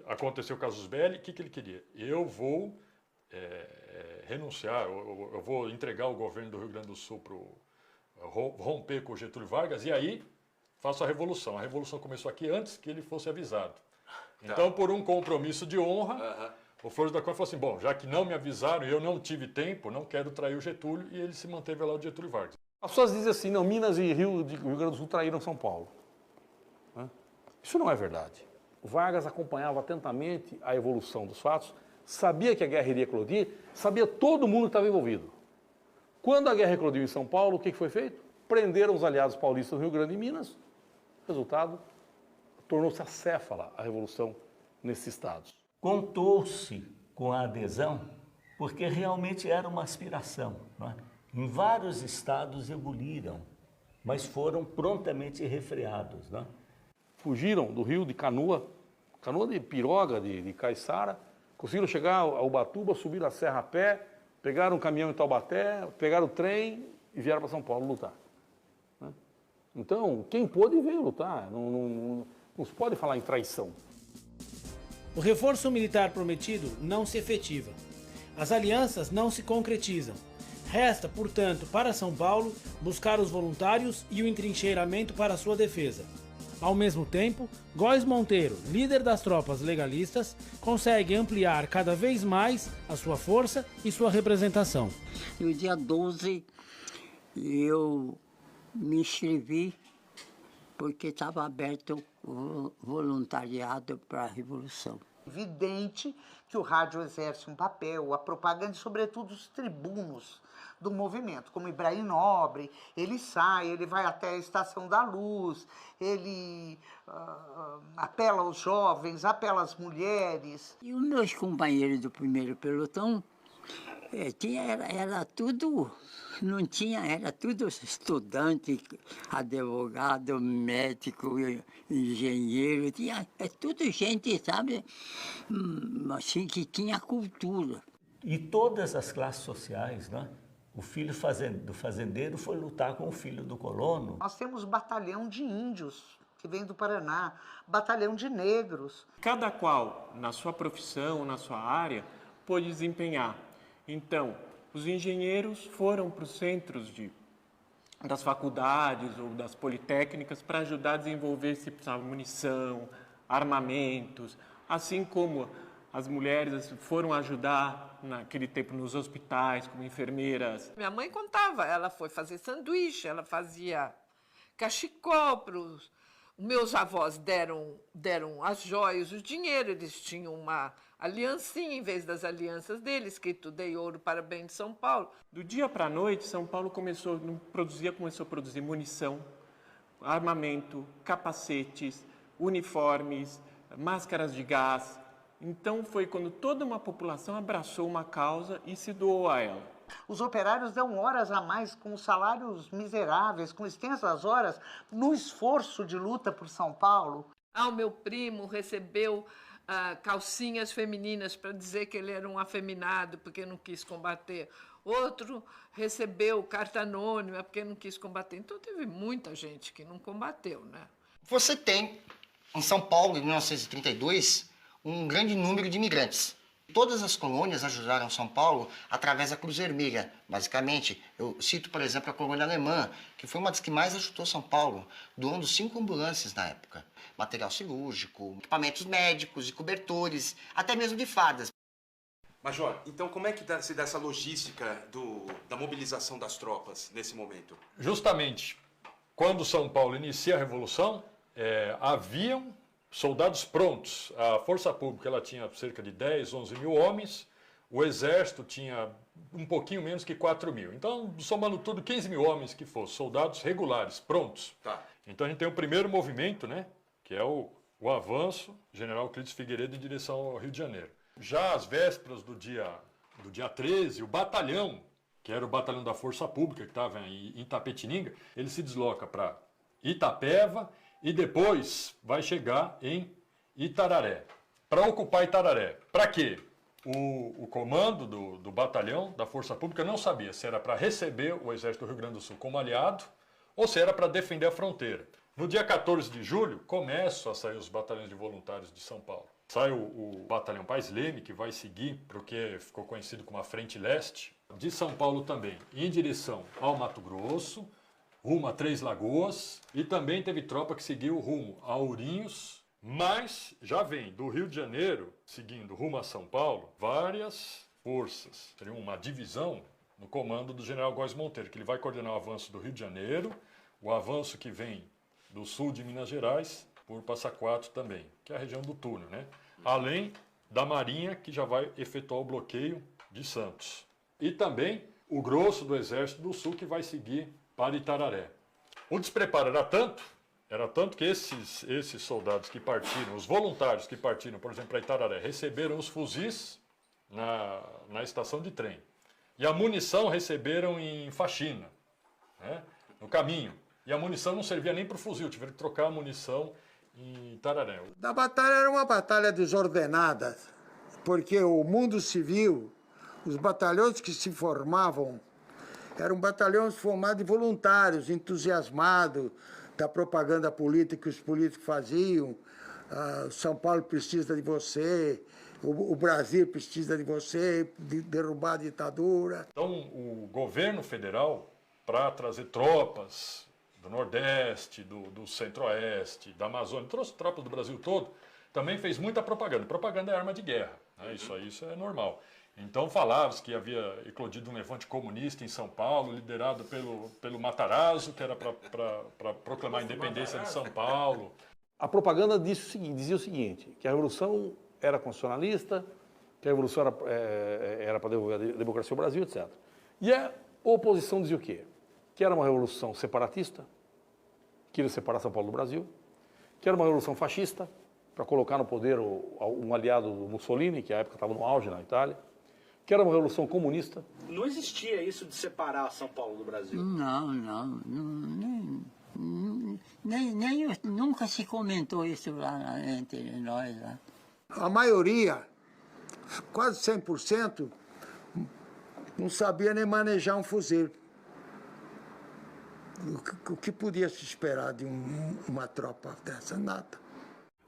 aconteceu o casus belli, o que ele queria? Eu vou renunciar, eu vou entregar o governo do Rio Grande do Sul para romper com o Getúlio Vargas e aí faço a Revolução. A Revolução começou aqui antes que ele fosse avisado. Então, por um compromisso de honra, o Flores da Cunha falou assim, bom, já que não me avisaram e eu não tive tempo, não quero trair o Getúlio, e ele se manteve ao lado do Getúlio Vargas. As pessoas dizem assim, não, Minas e Rio Grande do Sul traíram São Paulo. Isso não é verdade. O Vargas acompanhava atentamente a evolução dos fatos, sabia que a guerra iria eclodir, sabia todo mundo que estava envolvido. Quando a guerra eclodiu em São Paulo, o que foi feito? Prenderam os aliados paulistas do Rio Grande e Minas. Resultado, tornou-se acéfala a revolução nesses estados. Contou-se com a adesão porque realmente era uma aspiração, não é? Em vários estados ebuliram, mas foram prontamente refreados, não é? Fugiram do Rio de canoa de piroga, de caiçara, conseguiram chegar a Ubatuba, subiram a serra a pé, pegaram um caminhão em Taubaté, pegaram o trem e vieram para São Paulo lutar. Então, quem pôde veio lutar, não se pode falar em traição. O reforço militar prometido não se efetiva. As alianças não se concretizam. Resta, portanto, para São Paulo buscar os voluntários e o entrincheiramento para sua defesa. Ao mesmo tempo, Góes Monteiro, líder das tropas legalistas, consegue ampliar cada vez mais a sua força e sua representação. No dia 12, eu me inscrevi porque estava aberto o voluntariado para a Revolução. Evidente que o rádio exerce um papel, a propaganda e, sobretudo, os tribunos do movimento, como Ibrahim Nobre, ele sai, ele vai até a Estação da Luz, ele apela aos jovens, apela às mulheres. E os meus companheiros do primeiro pelotão, era tudo, não tinha, era tudo estudante, advogado, médico, engenheiro, tudo gente, sabe, assim, que tinha cultura. E todas as classes sociais, né? O filho do fazendeiro foi lutar com o filho do colono. Nós temos batalhão de índios, que vem do Paraná, batalhão de negros. Cada qual, na sua profissão, na sua área, pôde desempenhar. Então, os engenheiros foram para os centros das faculdades ou das politécnicas para ajudar a desenvolver, se precisava, munição, armamentos, assim como as mulheres foram ajudar naquele tempo nos hospitais, como enfermeiras. Minha mãe contava, ela foi fazer sanduíche, ela fazia cachecol para os meus avós deram as joias, o dinheiro, eles tinham uma aliancinha em vez das alianças deles, escrito "Dei ouro para bem de São Paulo". Do dia para a noite, São Paulo começou a produzir munição, armamento, capacetes, uniformes, máscaras de gás. Então foi quando toda uma população abraçou uma causa e se doou a ela. Os operários dão horas a mais com salários miseráveis, com extensas horas, no esforço de luta por São Paulo. O meu primo recebeu calcinhas femininas para dizer que ele era um afeminado porque não quis combater. Outro recebeu carta anônima porque não quis combater. Então teve muita gente que não combateu, né? Você tem, em São Paulo, em 1932, um grande número de imigrantes. Todas as colônias ajudaram São Paulo através da Cruz Vermelha. Basicamente, eu cito, por exemplo, a colônia alemã, que foi uma das que mais ajudou São Paulo, doando 5 ambulâncias na época. Material cirúrgico, equipamentos médicos, de cobertores, até mesmo de fardas. Major, então como é que se dá essa logística da mobilização das tropas nesse momento? Justamente, quando São Paulo inicia a Revolução, haviam soldados prontos. A Força Pública ela tinha cerca de 10, 11 mil homens, o Exército tinha um pouquinho menos que 4 mil. Então, somando tudo, 15 mil homens que fossem soldados regulares, prontos. Tá. Então a gente tem o primeiro movimento, né, que é o avanço, General Euclides Figueiredo em direção ao Rio de Janeiro. Já às vésperas do dia 13, o batalhão, que era o batalhão da Força Pública, que estava em Itapetininga, ele se desloca para Itapeva, e depois vai chegar em Itararé, para ocupar Itararé. Para quê? O comando do batalhão da Força Pública não sabia se era para receber o Exército do Rio Grande do Sul como aliado ou se era para defender a fronteira. No dia 14 de julho, começam a sair os batalhões de voluntários de São Paulo. Sai o batalhão Paz Leme, que vai seguir para o que ficou conhecido como a Frente Leste, de São Paulo também, em direção ao Mato Grosso, rumo a Três Lagoas, e também teve tropa que seguiu rumo a Ourinhos, mas já vem do Rio de Janeiro, seguindo rumo a São Paulo, várias forças. Seria uma divisão no comando do general Góes Monteiro, que ele vai coordenar o avanço do Rio de Janeiro, o avanço que vem do sul de Minas Gerais, por Passa Quatro também, que é a região do túnel, né? Além da Marinha, que já vai efetuar o bloqueio de Santos. E também o grosso do Exército do Sul, que vai seguir para Itararé. O despreparo era tanto que esses soldados que partiram, os voluntários que partiram, por exemplo, para Itararé, receberam os fuzis na estação de trem. E a munição receberam em faxina, né, no caminho. E a munição não servia nem para o fuzil, tiveram que trocar a munição em Itararé. A batalha era uma batalha desordenada, porque o mundo civil, os batalhões que se formavam, eram batalhões formados de voluntários, entusiasmados da propaganda política que os políticos faziam. São Paulo precisa de você, O Brasil precisa de você, de derrubar a ditadura. Então, o governo federal, para trazer tropas do Nordeste, do Centro-Oeste, da Amazônia, trouxe tropas do Brasil todo, também fez muita propaganda. Propaganda é arma de guerra, né? Isso é normal. Então falava-se que havia eclodido um levante comunista em São Paulo, liderado pelo Matarazzo, que era para proclamar a independência de São Paulo. A propaganda dizia o seguinte, que a Revolução era constitucionalista, que a Revolução era para devolver a democracia ao Brasil, etc. E a oposição dizia o quê? Que era uma revolução separatista, que queria separar São Paulo do Brasil, que era uma revolução fascista, para colocar no poder um aliado do Mussolini, que à época estava no auge na Itália, que era uma revolução comunista. Não existia isso de separar São Paulo do Brasil? Nunca se comentou isso lá entre nós. Lá. A maioria, quase 100%, não sabia nem manejar um fuzil. O que podia se esperar de uma tropa dessa? Nada.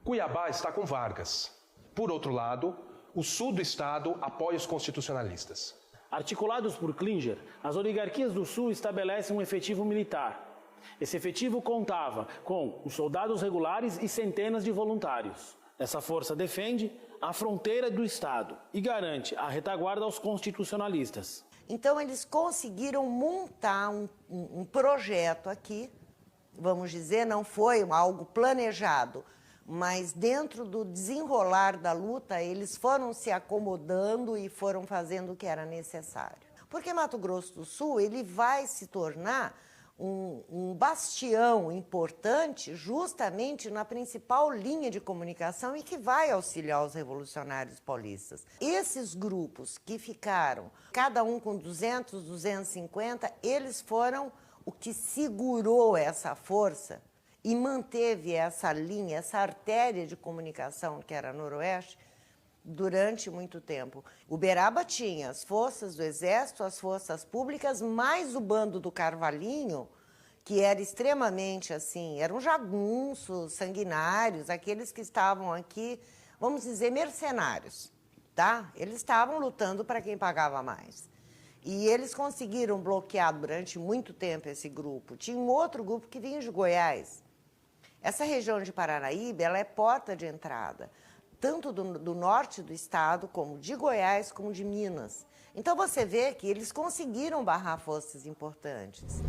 Cuiabá está com Vargas. Por outro lado, o sul do estado apoia os constitucionalistas. Articulados por Klinger, as oligarquias do sul estabelecem um efetivo militar. Esse efetivo contava com os soldados regulares e centenas de voluntários. Essa força defende a fronteira do estado e garante a retaguarda aos constitucionalistas. Então eles conseguiram montar um projeto aqui, vamos dizer, não foi algo planejado, mas dentro do desenrolar da luta, eles foram se acomodando e foram fazendo o que era necessário. Porque Mato Grosso do Sul, ele vai se tornar um bastião importante justamente na principal linha de comunicação e que vai auxiliar os revolucionários paulistas. Esses grupos que ficaram, cada um com 200, 250, eles foram o que segurou essa força e manteve essa linha, essa artéria de comunicação que era noroeste, durante muito tempo. Uberaba tinha as forças do Exército, as forças públicas, mais o bando do Carvalhinho, que era extremamente assim, eram jagunços, sanguinários, aqueles que estavam aqui, vamos dizer, mercenários, tá? Eles estavam lutando para quem pagava mais. E eles conseguiram bloquear durante muito tempo esse grupo. Tinha um outro grupo que vinha de Goiás. Essa região de Paranaíba, ela é porta de entrada, tanto do norte do estado, como de Goiás, como de Minas. Então você vê que eles conseguiram barrar forças importantes.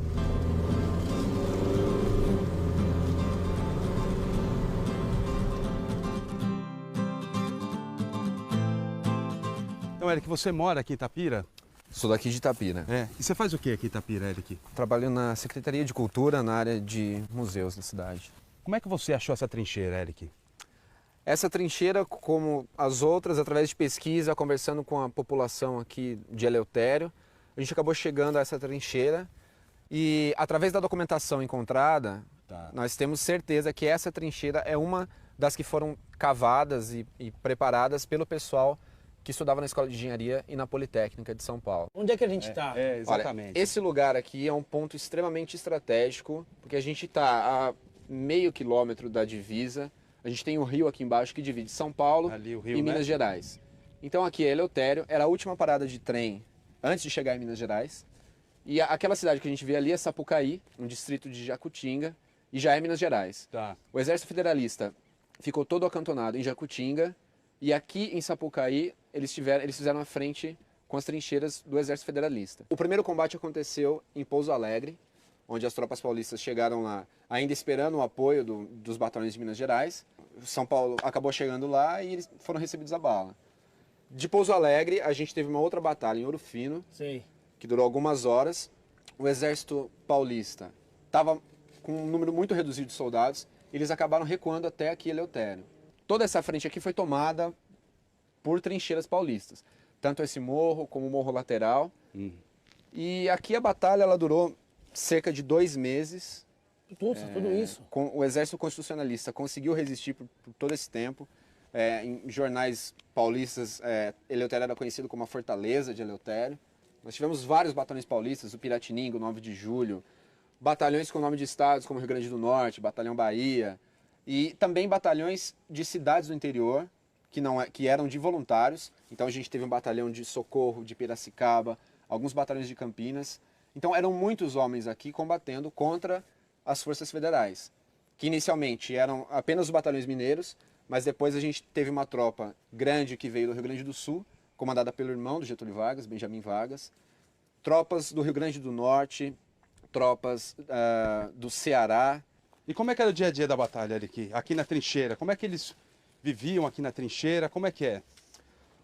Então, Eric, você mora aqui em Itapira? Sou daqui de Itapira. É. E você faz o que aqui em Itapira, Eric? Trabalho na Secretaria de Cultura, na área de museus da cidade. Como é que você achou essa trincheira, Eric? Essa trincheira, como as outras, através de pesquisa, conversando com a população aqui de Eleutério, a gente acabou chegando a essa trincheira e, através da documentação encontrada, nós temos certeza que essa trincheira é uma das que foram cavadas e preparadas pelo pessoal que estudava na Escola de Engenharia e na Politécnica de São Paulo. Onde é que a gente está? Exatamente. Olha, esse lugar aqui é um ponto extremamente estratégico, porque a gente está a meio quilômetro da divisa. A gente tem um rio aqui embaixo que divide São Paulo e Minas Gerais. Então aqui é Eleutério, era a última parada de trem antes de chegar em Minas Gerais. E aquela cidade que a gente vê ali é Sapucaí, um distrito de Jacutinga, e já é Minas Gerais. O Exército Federalista ficou todo acantonado em Jacutinga, e aqui em Sapucaí eles fizeram a frente com as trincheiras do Exército Federalista. O primeiro combate aconteceu em Pouso Alegre, onde as tropas paulistas chegaram lá, ainda esperando o apoio dos batalhões de Minas Gerais. São Paulo acabou chegando lá e eles foram recebidos a bala. De Pouso Alegre, a gente teve uma outra batalha em Ouro Fino, que durou algumas horas. O exército paulista estava com um número muito reduzido de soldados, e eles acabaram recuando até aqui Eleutério. Toda essa frente aqui foi tomada por trincheiras paulistas, tanto esse morro como o morro lateral. E aqui a batalha ela durou cerca de 2 meses. Tudo isso. O Exército Constitucionalista conseguiu resistir por todo esse tempo. Em jornais paulistas, Eleutério era conhecido como a Fortaleza de Eleutério. Nós tivemos vários batalhões paulistas, o Piratininga, o 9 de Julho, batalhões com nome de estados como Rio Grande do Norte, Batalhão Bahia, e também batalhões de cidades do interior, que eram de voluntários. Então a gente teve um batalhão de Socorro, de Piracicaba, alguns batalhões de Campinas. Então eram muitos homens aqui combatendo contra as forças federais, que inicialmente eram apenas os batalhões mineiros, mas depois a gente teve uma tropa grande que veio do Rio Grande do Sul, comandada pelo irmão do Getúlio Vargas, Benjamin Vargas, tropas do Rio Grande do Norte, tropas do Ceará. E como é que era o dia a dia da batalha aqui na trincheira? Como é que eles viviam aqui na trincheira? Como é que é?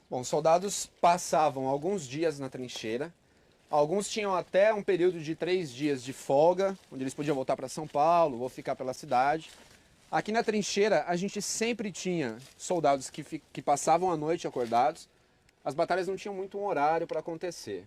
Bom, os soldados passavam alguns dias na trincheira. Alguns tinham até um período de 3 dias de folga, onde eles podiam voltar para São Paulo ou ficar pela cidade. Aqui na trincheira, a gente sempre tinha soldados que passavam a noite acordados. As batalhas não tinham muito um horário para acontecer.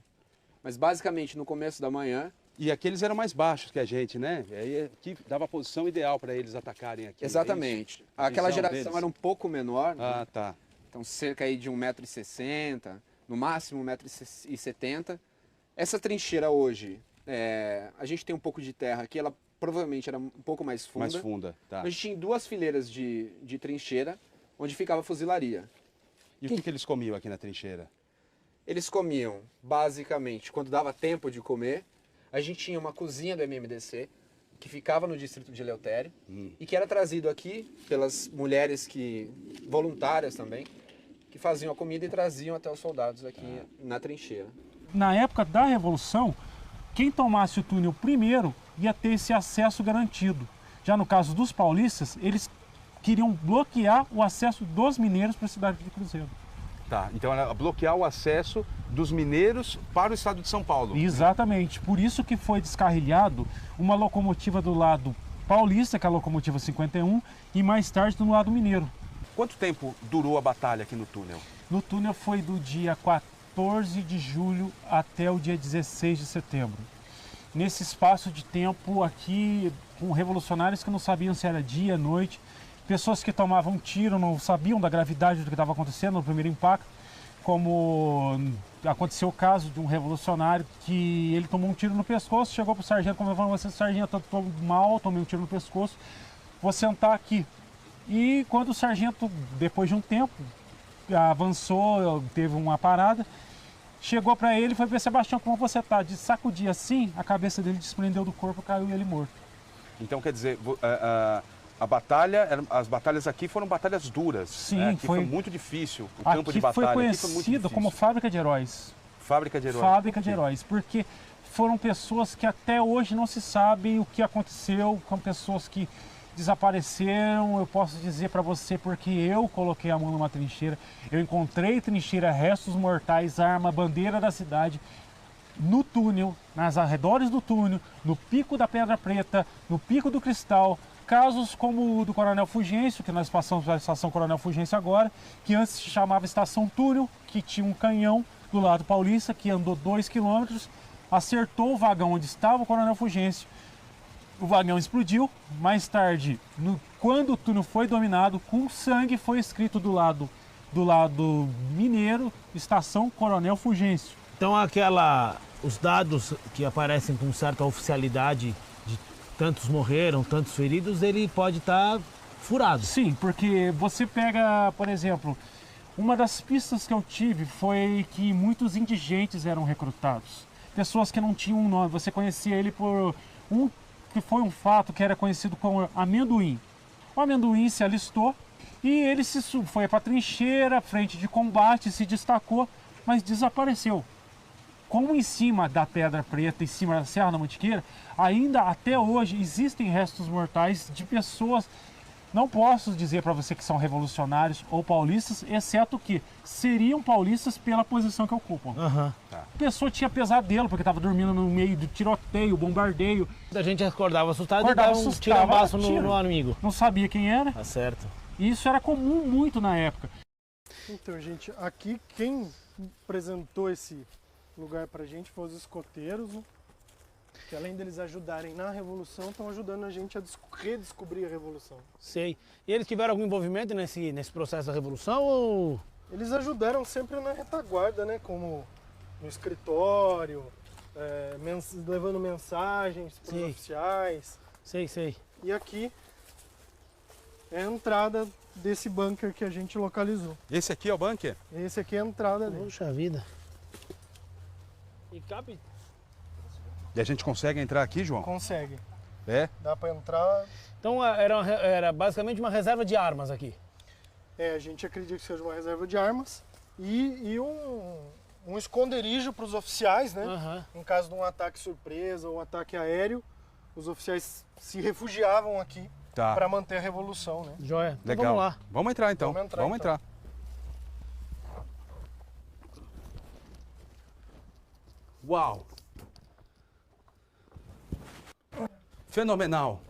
Mas basicamente no começo da manhã... E aqueles eram mais baixos que a gente, né? Aí aqui dava a posição ideal para eles atacarem aqui. Exatamente. Aquela geração era um pouco menor. Né? Ah, tá. Então cerca aí de 1,60 m, no máximo 1,70 m. Essa trincheira hoje, a gente tem um pouco de terra aqui, ela provavelmente era um pouco mais funda. Mais funda, tá. A gente tinha 2 fileiras de trincheira, onde ficava a fuzilaria. E o que eles comiam aqui na trincheira? Eles comiam, basicamente, quando dava tempo de comer, a gente tinha uma cozinha do MMDC, que ficava no distrito de Eleutério, e que era trazido aqui pelas mulheres voluntárias também, que faziam a comida e traziam até os soldados aqui na trincheira. Na época da Revolução, quem tomasse o túnel primeiro ia ter esse acesso garantido. Já no caso dos paulistas, eles queriam bloquear o acesso dos mineiros para a cidade de Cruzeiro. Tá, então era bloquear o acesso dos mineiros para o estado de São Paulo. Exatamente, por isso que foi descarrilhado uma locomotiva do lado paulista, que é a locomotiva 51, e mais tarde do lado mineiro. Quanto tempo durou a batalha aqui no túnel? No túnel foi do dia 14 de julho até o dia 16 de setembro. Nesse espaço de tempo aqui, com revolucionários que não sabiam se era dia, noite, pessoas que tomavam tiro, não sabiam da gravidade do que estava acontecendo no primeiro impacto, como aconteceu o caso de um revolucionário que ele tomou um tiro no pescoço, chegou para o sargento, como eu falei, você, sargento, estou mal, tomei um tiro no pescoço, vou sentar aqui. E quando o sargento, depois de um tempo, avançou, teve uma parada, chegou para ele e foi ver, Sebastião, como você está? De sacudir assim, a cabeça dele desprendeu do corpo, caiu e ele morto. Então quer dizer, a batalha, as batalhas aqui foram batalhas duras. Sim, né? Aqui foi muito difícil. O campo de batalha batalha foi aqui foi muito conhecido como Fábrica de Heróis. Fábrica de Heróis. Fábrica de Heróis, porque foram pessoas que até hoje não se sabe o que aconteceu, com pessoas que desapareceram. Eu posso dizer para você porque eu coloquei a mão numa trincheira, eu encontrei trincheira, restos mortais, arma, bandeira da cidade, no túnel, nas arredores do túnel, no Pico da Pedra Preta, no Pico do Cristal. Casos como o do Coronel Fulgêncio, que nós passamos pela estação Coronel Fulgêncio agora, que antes se chamava Estação Túnel, que tinha um canhão do lado paulista, que andou 2 quilômetros, acertou o vagão onde estava o Coronel Fulgêncio, o vagão explodiu. Mais tarde, quando o túnel foi dominado, com sangue foi escrito do lado mineiro, Estação Coronel Fulgêncio. Então os dados que aparecem com certa oficialidade de tantos morreram, tantos feridos, ele pode estar furado. Sim, porque você pega, por exemplo, uma das pistas que eu tive foi que muitos indigentes eram recrutados. Pessoas que não tinham um nome, você conhecia ele por que foi um fato que era conhecido como amendoim. O amendoim se alistou e ele foi para a trincheira, frente de combate, se destacou, mas desapareceu. Como em cima da Pedra Preta, em cima da Serra da Mantiqueira, ainda até hoje existem restos mortais de pessoas, não posso dizer para você que são revolucionários ou paulistas, exceto que seriam paulistas pela posição que ocupam. A pessoa tinha pesadelo, porque estava dormindo no meio do tiroteio, bombardeio. A gente acordava assustado e dava um tirabaço no amigo. Não sabia quem era. Tá certo. E isso era comum muito na época. Então, gente, aqui quem apresentou esse lugar pra gente foi os escoteiros, né? Que além deles ajudarem na Revolução, estão ajudando a gente a redescobrir a Revolução. Sei. E eles tiveram algum envolvimento nesse processo da Revolução ou... Eles ajudaram sempre na retaguarda, né? Como no escritório, levando mensagens para os oficiais. Sei. E aqui é a entrada desse bunker que a gente localizou. Esse aqui é o bunker? Esse aqui é a entrada dele. Puxa vida. E cabe... E a gente consegue entrar aqui, João? Consegue. É? Dá para entrar. Então era basicamente uma reserva de armas aqui. A gente acredita que seja uma reserva de armas e um esconderijo para os oficiais, né? Em caso de um ataque surpresa ou um ataque aéreo, os oficiais se refugiavam aqui para manter a revolução, né? Joia. Então, Legal. vamos lá. Vamos entrar então. Vamos entrar. Uau! Fenomenal!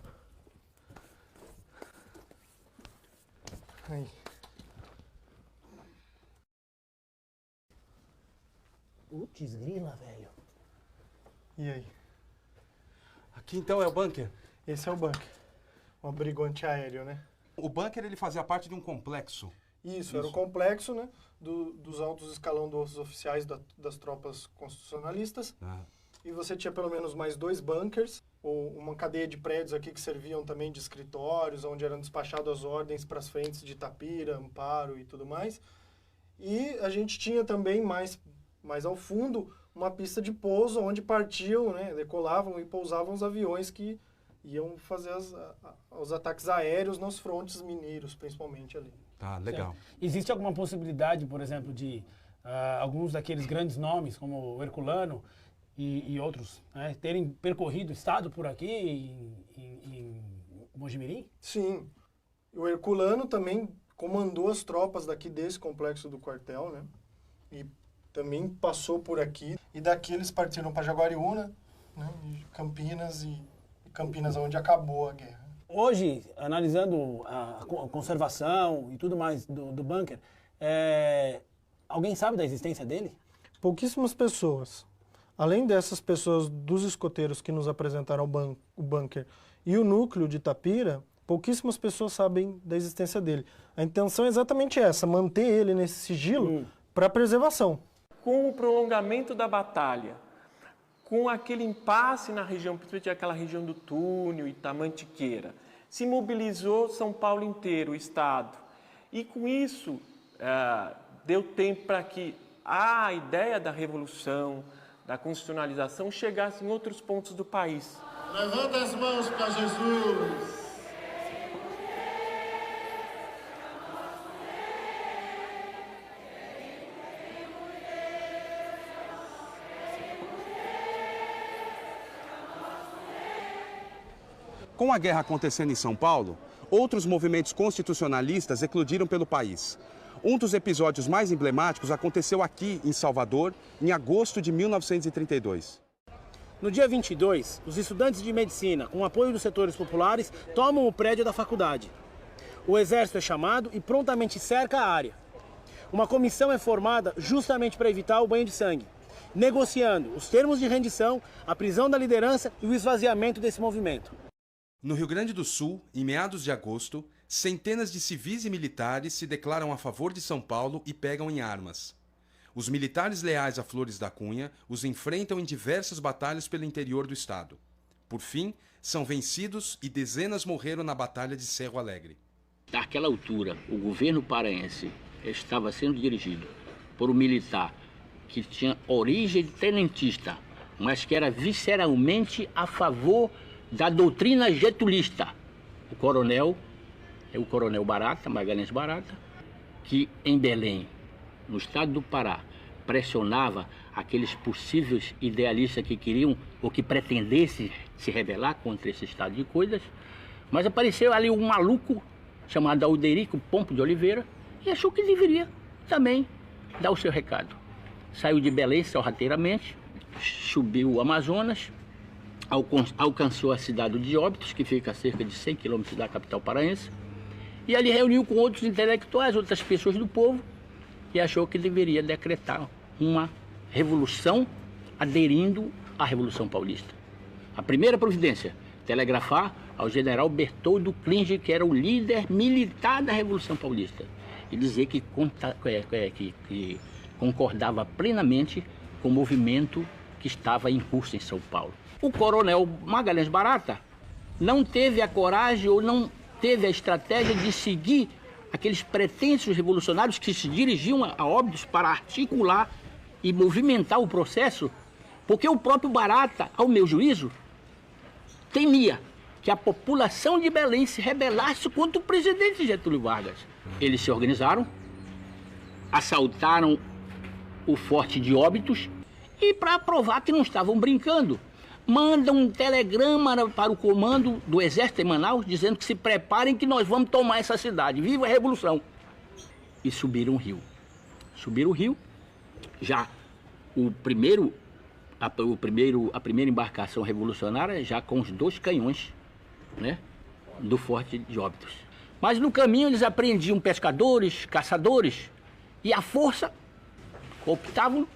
Aí. Putz, grila, velho. E aí? Aqui então é o bunker? Esse é o bunker. Um abrigo antiaéreo, né? O bunker ele fazia parte de um complexo. Isso. Era o complexo, né? Dos altos escalão dos oficiais das tropas constitucionalistas. E você tinha pelo menos mais 2 bunkers, ou uma cadeia de prédios aqui que serviam também de escritórios, onde eram despachadas as ordens para as frentes de Itapira, Amparo e tudo mais. E a gente tinha também mais ao fundo uma pista de pouso onde partiam, né, decolavam e pousavam os aviões que iam fazer os ataques aéreos nos frontes mineiros, principalmente ali. Tá, legal. Certo. Existe alguma possibilidade, por exemplo, de alguns daqueles grandes nomes, como o Herculano e outros, né, terem percorrido o estado por aqui em Mojimirim? Sim. O Herculano também comandou as tropas daqui desse complexo do quartel, né? E também passou por aqui. E daqui eles partiram para Jaguariúna, né? E Campinas onde acabou a guerra. Hoje, analisando a conservação e tudo mais do bunker, alguém sabe da existência dele? Pouquíssimas pessoas. Além dessas pessoas dos escoteiros que nos apresentaram o bunker e o núcleo de Itapira, pouquíssimas pessoas sabem da existência dele. A intenção é exatamente essa, manter ele nesse sigilo para preservação. Com o prolongamento da batalha, com aquele impasse na região, principalmente aquela região do Túnel, Itamantiqueira, se mobilizou São Paulo inteiro, o Estado. E com isso, deu tempo para que a ideia da revolução, da constitucionalização, chegasse em outros pontos do país. Levanta as mãos para Jesus. Com a guerra acontecendo em São Paulo, outros movimentos constitucionalistas eclodiram pelo país. Um dos episódios mais emblemáticos aconteceu aqui, em Salvador, em agosto de 1932. No dia 22, os estudantes de medicina, com o apoio dos setores populares, tomam o prédio da faculdade. O exército é chamado e prontamente cerca a área. Uma comissão é formada justamente para evitar o banho de sangue, negociando os termos de rendição, a prisão da liderança e o esvaziamento desse movimento. No Rio Grande do Sul, em meados de agosto, centenas de civis e militares se declaram a favor de São Paulo e pegam em armas. Os militares leais a Flores da Cunha os enfrentam em diversas batalhas pelo interior do estado. Por fim, são vencidos e dezenas morreram na Batalha de Cerro Alegre. Naquela altura, o governo paraense estava sendo dirigido por um militar que tinha origem de tenentista, mas que era visceralmente a favor da doutrina getulista. O coronel Barata, Magalhães Barata, que em Belém, no estado do Pará, pressionava aqueles possíveis idealistas que queriam ou que pretendessem se rebelar contra esse estado de coisas, mas apareceu ali um maluco chamado Alderico Pombo de Oliveira e achou que deveria também dar o seu recado. Saiu de Belém sorrateiramente, subiu o Amazonas, alcançou a cidade de Óbidos, que fica a cerca de 100 quilômetros da capital paraense, e ali reuniu com outros intelectuais, outras pessoas do povo, e achou que deveria decretar uma revolução aderindo à Revolução Paulista. A primeira providência, telegrafar ao general Bertoldo Klinge, que era o líder militar da Revolução Paulista, e dizer que concordava plenamente com o movimento que estava em curso em São Paulo. O coronel Magalhães Barata não teve a coragem ou não teve a estratégia de seguir aqueles pretensos revolucionários que se dirigiam a Óbidos para articular e movimentar o processo, porque o próprio Barata, ao meu juízo, temia que a população de Belém se rebelasse contra o presidente Getúlio Vargas. Eles se organizaram, assaltaram o forte de Óbidos e, para provar que não estavam brincando, mandam um telegrama para o comando do Exército em Manaus, dizendo que se preparem que nós vamos tomar essa cidade. Viva a Revolução! E subiram o rio. Subiram o rio, já a primeira embarcação revolucionária já com os 2 canhões, né, do forte de Óbidos. Mas no caminho eles apreendiam pescadores, caçadores, e à força cooptavam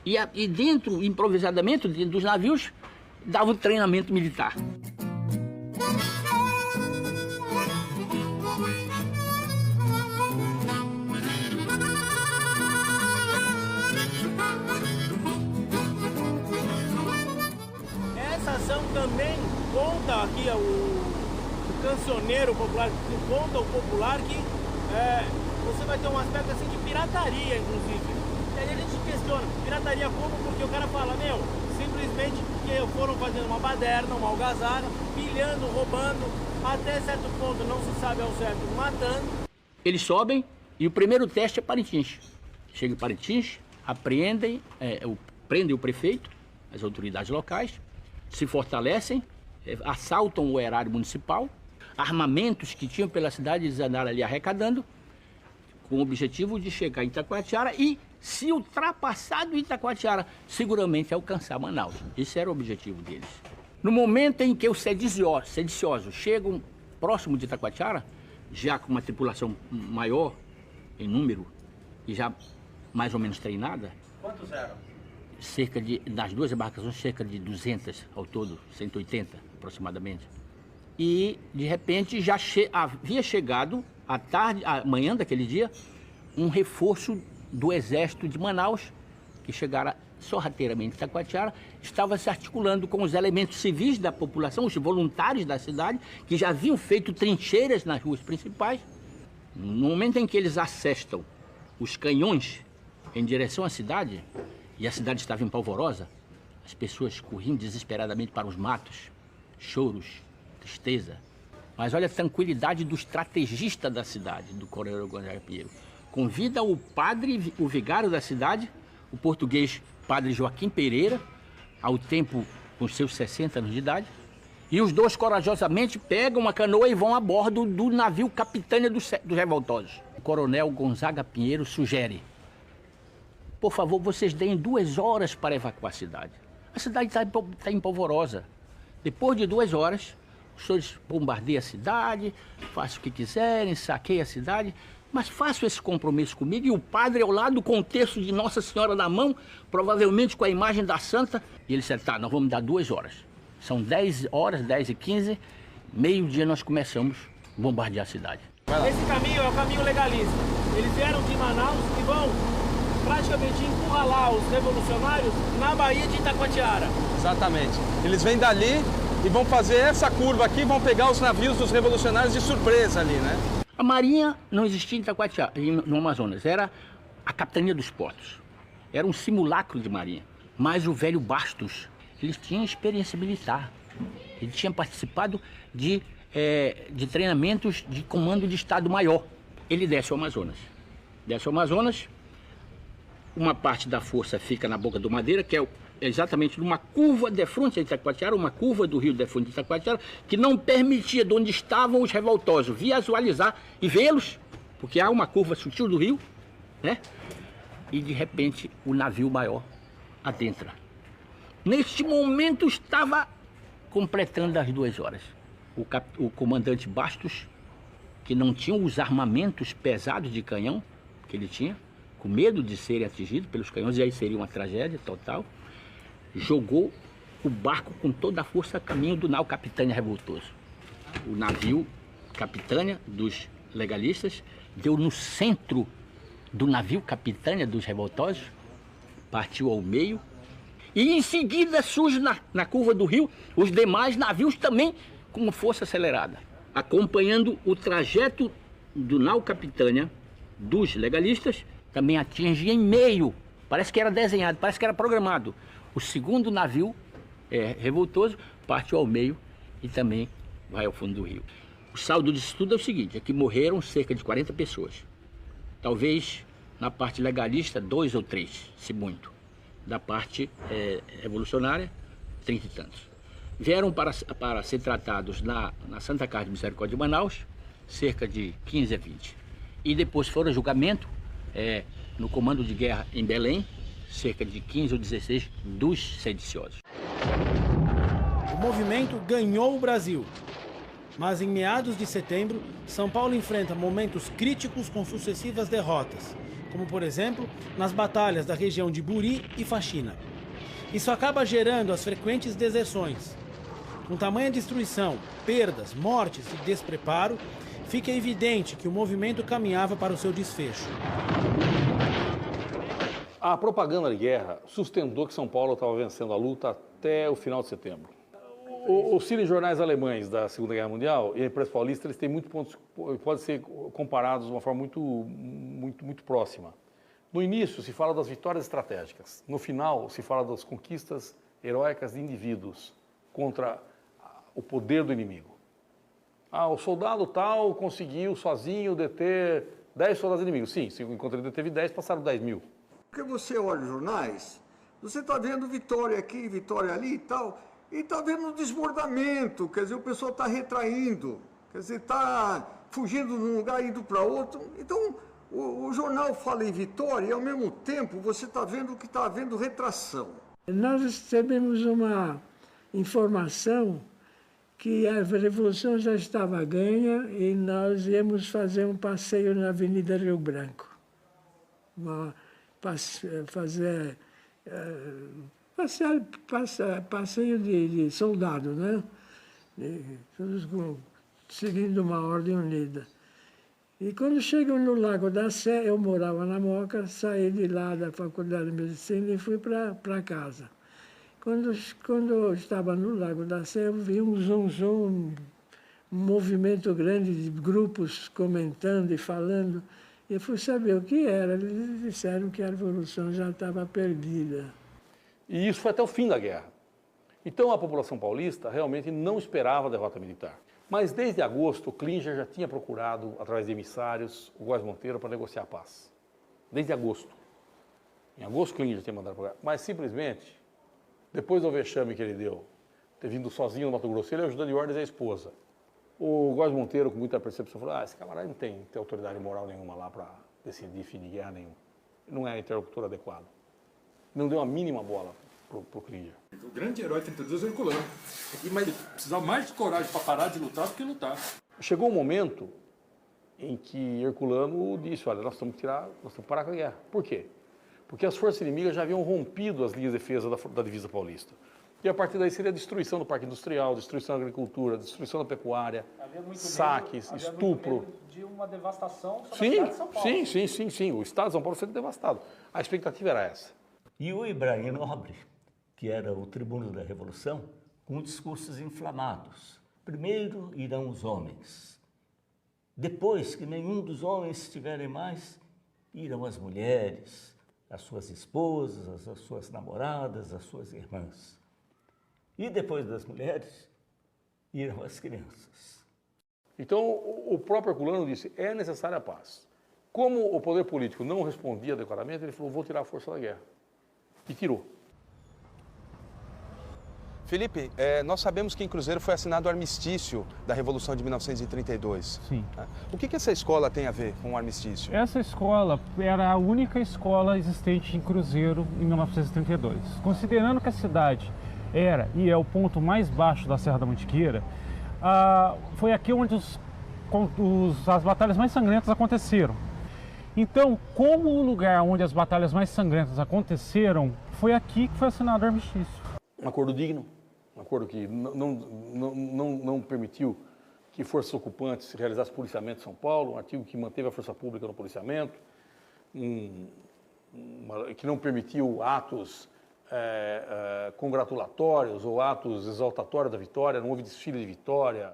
e dentro, improvisadamente, dentro dos navios, davam treinamento militar. Essa ação também conta aqui o cancioneiro popular, que conta o popular que você vai ter um aspecto assim de pirataria, inclusive. E aí a gente questiona, pirataria como? Porque o cara fala, simplesmente que foram fazendo uma baderna, uma algazarra, pilhando, roubando, até certo ponto não se sabe ao certo, matando. Eles sobem e o primeiro teste é Parintins. Chegam em Parintins, prendem o prefeito, as autoridades locais, se fortalecem, assaltam o erário municipal, armamentos que tinham pela cidade eles andaram ali arrecadando, com o objetivo de chegar em Itacoatiara e, se ultrapassar do Itacoatiara, seguramente alcançar Manaus. Esse era o objetivo deles. No momento em que os sediciosos chegam próximo de Itacoatiara, já com uma tripulação maior em número e já mais ou menos treinada. Quantos eram? Das 2 embarcações, cerca de 200 ao todo, 180 aproximadamente. E, de repente, já havia chegado, à manhã daquele dia, um reforço do Exército de Manaus, que chegara sorrateiramente em Itacoatiara, estava se articulando com os elementos civis da população, os voluntários da cidade, que já haviam feito trincheiras nas ruas principais. No momento em que eles assestam os canhões em direção à cidade, e a cidade estava empolvorosa, as pessoas corriam desesperadamente para os matos, choros, tristeza. Mas olha a tranquilidade do estrategista da cidade, do coronel Gonzaga Pinheiro. Convida o padre, o vigário da cidade, o português padre Joaquim Pereira, ao tempo com seus 60 anos de idade, e os 2 corajosamente pegam uma canoa e vão a bordo do navio Capitânia dos Revoltosos. O coronel Gonzaga Pinheiro sugere: por favor, vocês deem 2 horas para evacuar a cidade. A cidade está empolvorosa. Depois de 2 horas, os senhores bombardeiam a cidade, façam o que quiserem, saqueiam a cidade, mas façam esse compromisso comigo. E o padre ao lado com o texto de Nossa Senhora na mão, provavelmente com a imagem da Santa. E ele disse: tá, nós vamos dar 2 horas. São 10 horas, 10h15, meio-dia nós começamos a bombardear a cidade. Esse caminho é o caminho legalista. Eles vieram de Manaus e vão praticamente encurralar os revolucionários na Baía de Itacoatiara. Exatamente. Eles vêm dali e vão fazer essa curva aqui, vão pegar os navios dos revolucionários de surpresa ali, né? A Marinha não existia em Itacoatiara, no Amazonas, era a Capitania dos Portos. Era um simulacro de marinha. Mas o velho Bastos, ele tinha experiência militar. Ele tinha participado de treinamentos de comando de Estado-Maior. Ele desce ao Amazonas. Desce ao Amazonas, uma parte da força fica na Boca do Madeira, que é exatamente numa curva de frente a Itacoatiara, uma curva do rio de frente de Itacoatiara, que não permitia de onde estavam os revoltosos visualizar e vê-los, porque há uma curva sutil do rio, né? E de repente o navio maior adentra. Neste momento estava completando as 2 horas. O comandante Bastos, que não tinha os armamentos pesados de canhão que ele tinha, com medo de serem atingidos pelos canhões, e aí seria uma tragédia total, jogou o barco com toda a força a caminho do nau Capitânia Revoltoso. O navio Capitânia dos legalistas deu no centro do navio Capitânia dos Revoltosos, partiu ao meio, e em seguida surge na curva do rio os demais navios também com força acelerada, acompanhando o trajeto do nau Capitânia dos legalistas também atinge em meio. Parece que era desenhado, parece que era programado. O segundo navio revoltoso partiu ao meio e também vai ao fundo do rio. O saldo disso tudo é o seguinte, é que morreram cerca de 40 pessoas. Talvez na parte legalista 2 ou 3, se muito. Da parte revolucionária, 30 e tantos. Vieram para ser tratados na Santa Casa de Misericórdia de Manaus, cerca de 15 a 20. E depois foram a julgamento no comando de guerra em Belém, cerca de 15 ou 16 dos sediciosos. O movimento ganhou o Brasil. Mas em meados de setembro, São Paulo enfrenta momentos críticos com sucessivas derrotas, como por exemplo, nas batalhas da região de Buri e Faxina. Isso acaba gerando as frequentes deserções. Com tamanha destruição, perdas, mortes e despreparo, fica evidente que o movimento caminhava para o seu desfecho. A propaganda de guerra sustentou que São Paulo estava vencendo a luta até o final de setembro. Os telejornais alemães da Segunda Guerra Mundial e a imprensa paulista, eles têm muitos pontos, podem ser comparados de uma forma muito próxima. No início se fala das vitórias estratégicas, no final se fala das conquistas heróicas de indivíduos contra o poder do inimigo. O soldado tal conseguiu sozinho deter 10 soldados inimigos. Sim, enquanto ele deteve 10, passaram 10 mil. Porque você olha os jornais, você está vendo vitória aqui, vitória ali e tal, e está vendo o desbordamento, quer dizer, o pessoal está retraindo, quer dizer, está fugindo de um lugar e indo para outro. Então, o jornal fala em vitória e, ao mesmo tempo, você está vendo que está havendo retração. Nós recebemos uma informação que a Revolução já estava ganha e nós íamos fazer um passeio na Avenida Rio Branco. Passeio de soldado, né? Todos seguindo uma ordem unida. E quando chegam no Lago da Sé, eu morava na Moca, saí de lá da Faculdade de Medicina e fui para casa. Quando eu estava no Lago da Sé, eu vi um zum-zum, um movimento grande de grupos comentando e falando. E eu fui saber o que era. Eles disseram que a Revolução já estava perdida. E isso foi até o fim da guerra. Então a população paulista realmente não esperava a derrota militar. Mas desde agosto, o Klinger já tinha procurado, através de emissários, o Góes Monteiro para negociar a paz. Desde agosto. Em agosto, o Klinger já tinha mandado procurar. Mas simplesmente, depois do vexame que ele deu, ter vindo sozinho no Mato Grosso, ele ajudando de ordens a esposa. O Góes Monteiro, com muita percepção, falou: esse camarada não tem autoridade moral nenhuma lá para decidir fim de guerra nenhum. Não é interlocutor adequado. Não deu a mínima bola pro Klinger. O grande herói 32 é Herculano. Mas precisava mais de coragem para parar de lutar do que lutar. Chegou um momento em que Herculano disse: olha, nós temos que parar com a guerra. Por quê? Porque as forças inimigas já haviam rompido as linhas de defesa da divisa paulista. E a partir daí seria a destruição do parque industrial, destruição da agricultura, destruição da pecuária, saques, estupro. De uma devastação sobre a cidade de São Paulo. Sim. O estado de São Paulo sendo devastado. A expectativa era essa. E o Ibrahim Nobre, que era o tribuno da Revolução, com discursos inflamados. Primeiro irão os homens. Depois que nenhum dos homens estiverem mais, irão as mulheres, as suas esposas, as suas namoradas, as suas irmãs. E depois das mulheres, irão as crianças. Então, o próprio Herculano disse: é necessária a paz. Como o poder político não respondia adequadamente, ele falou: vou tirar a força da guerra. E tirou. Felipe, nós sabemos que em Cruzeiro foi assinado o armistício da Revolução de 1932. Sim. O que essa escola tem a ver com o armistício? Essa escola era a única escola existente em Cruzeiro em 1932. Considerando que a cidade era e é o ponto mais baixo da Serra da Mantiqueira, foi aqui onde as batalhas mais sangrentas aconteceram. Então, como o lugar onde as batalhas mais sangrentas aconteceram, foi aqui que foi assinado o armistício. Um acordo digno, um acordo que não permitiu que forças ocupantes realizassem policiamento em São Paulo, um artigo que manteve a força pública no policiamento, que não permitiu atos congratulatórios ou atos exaltatórios da vitória, não houve desfile de vitória.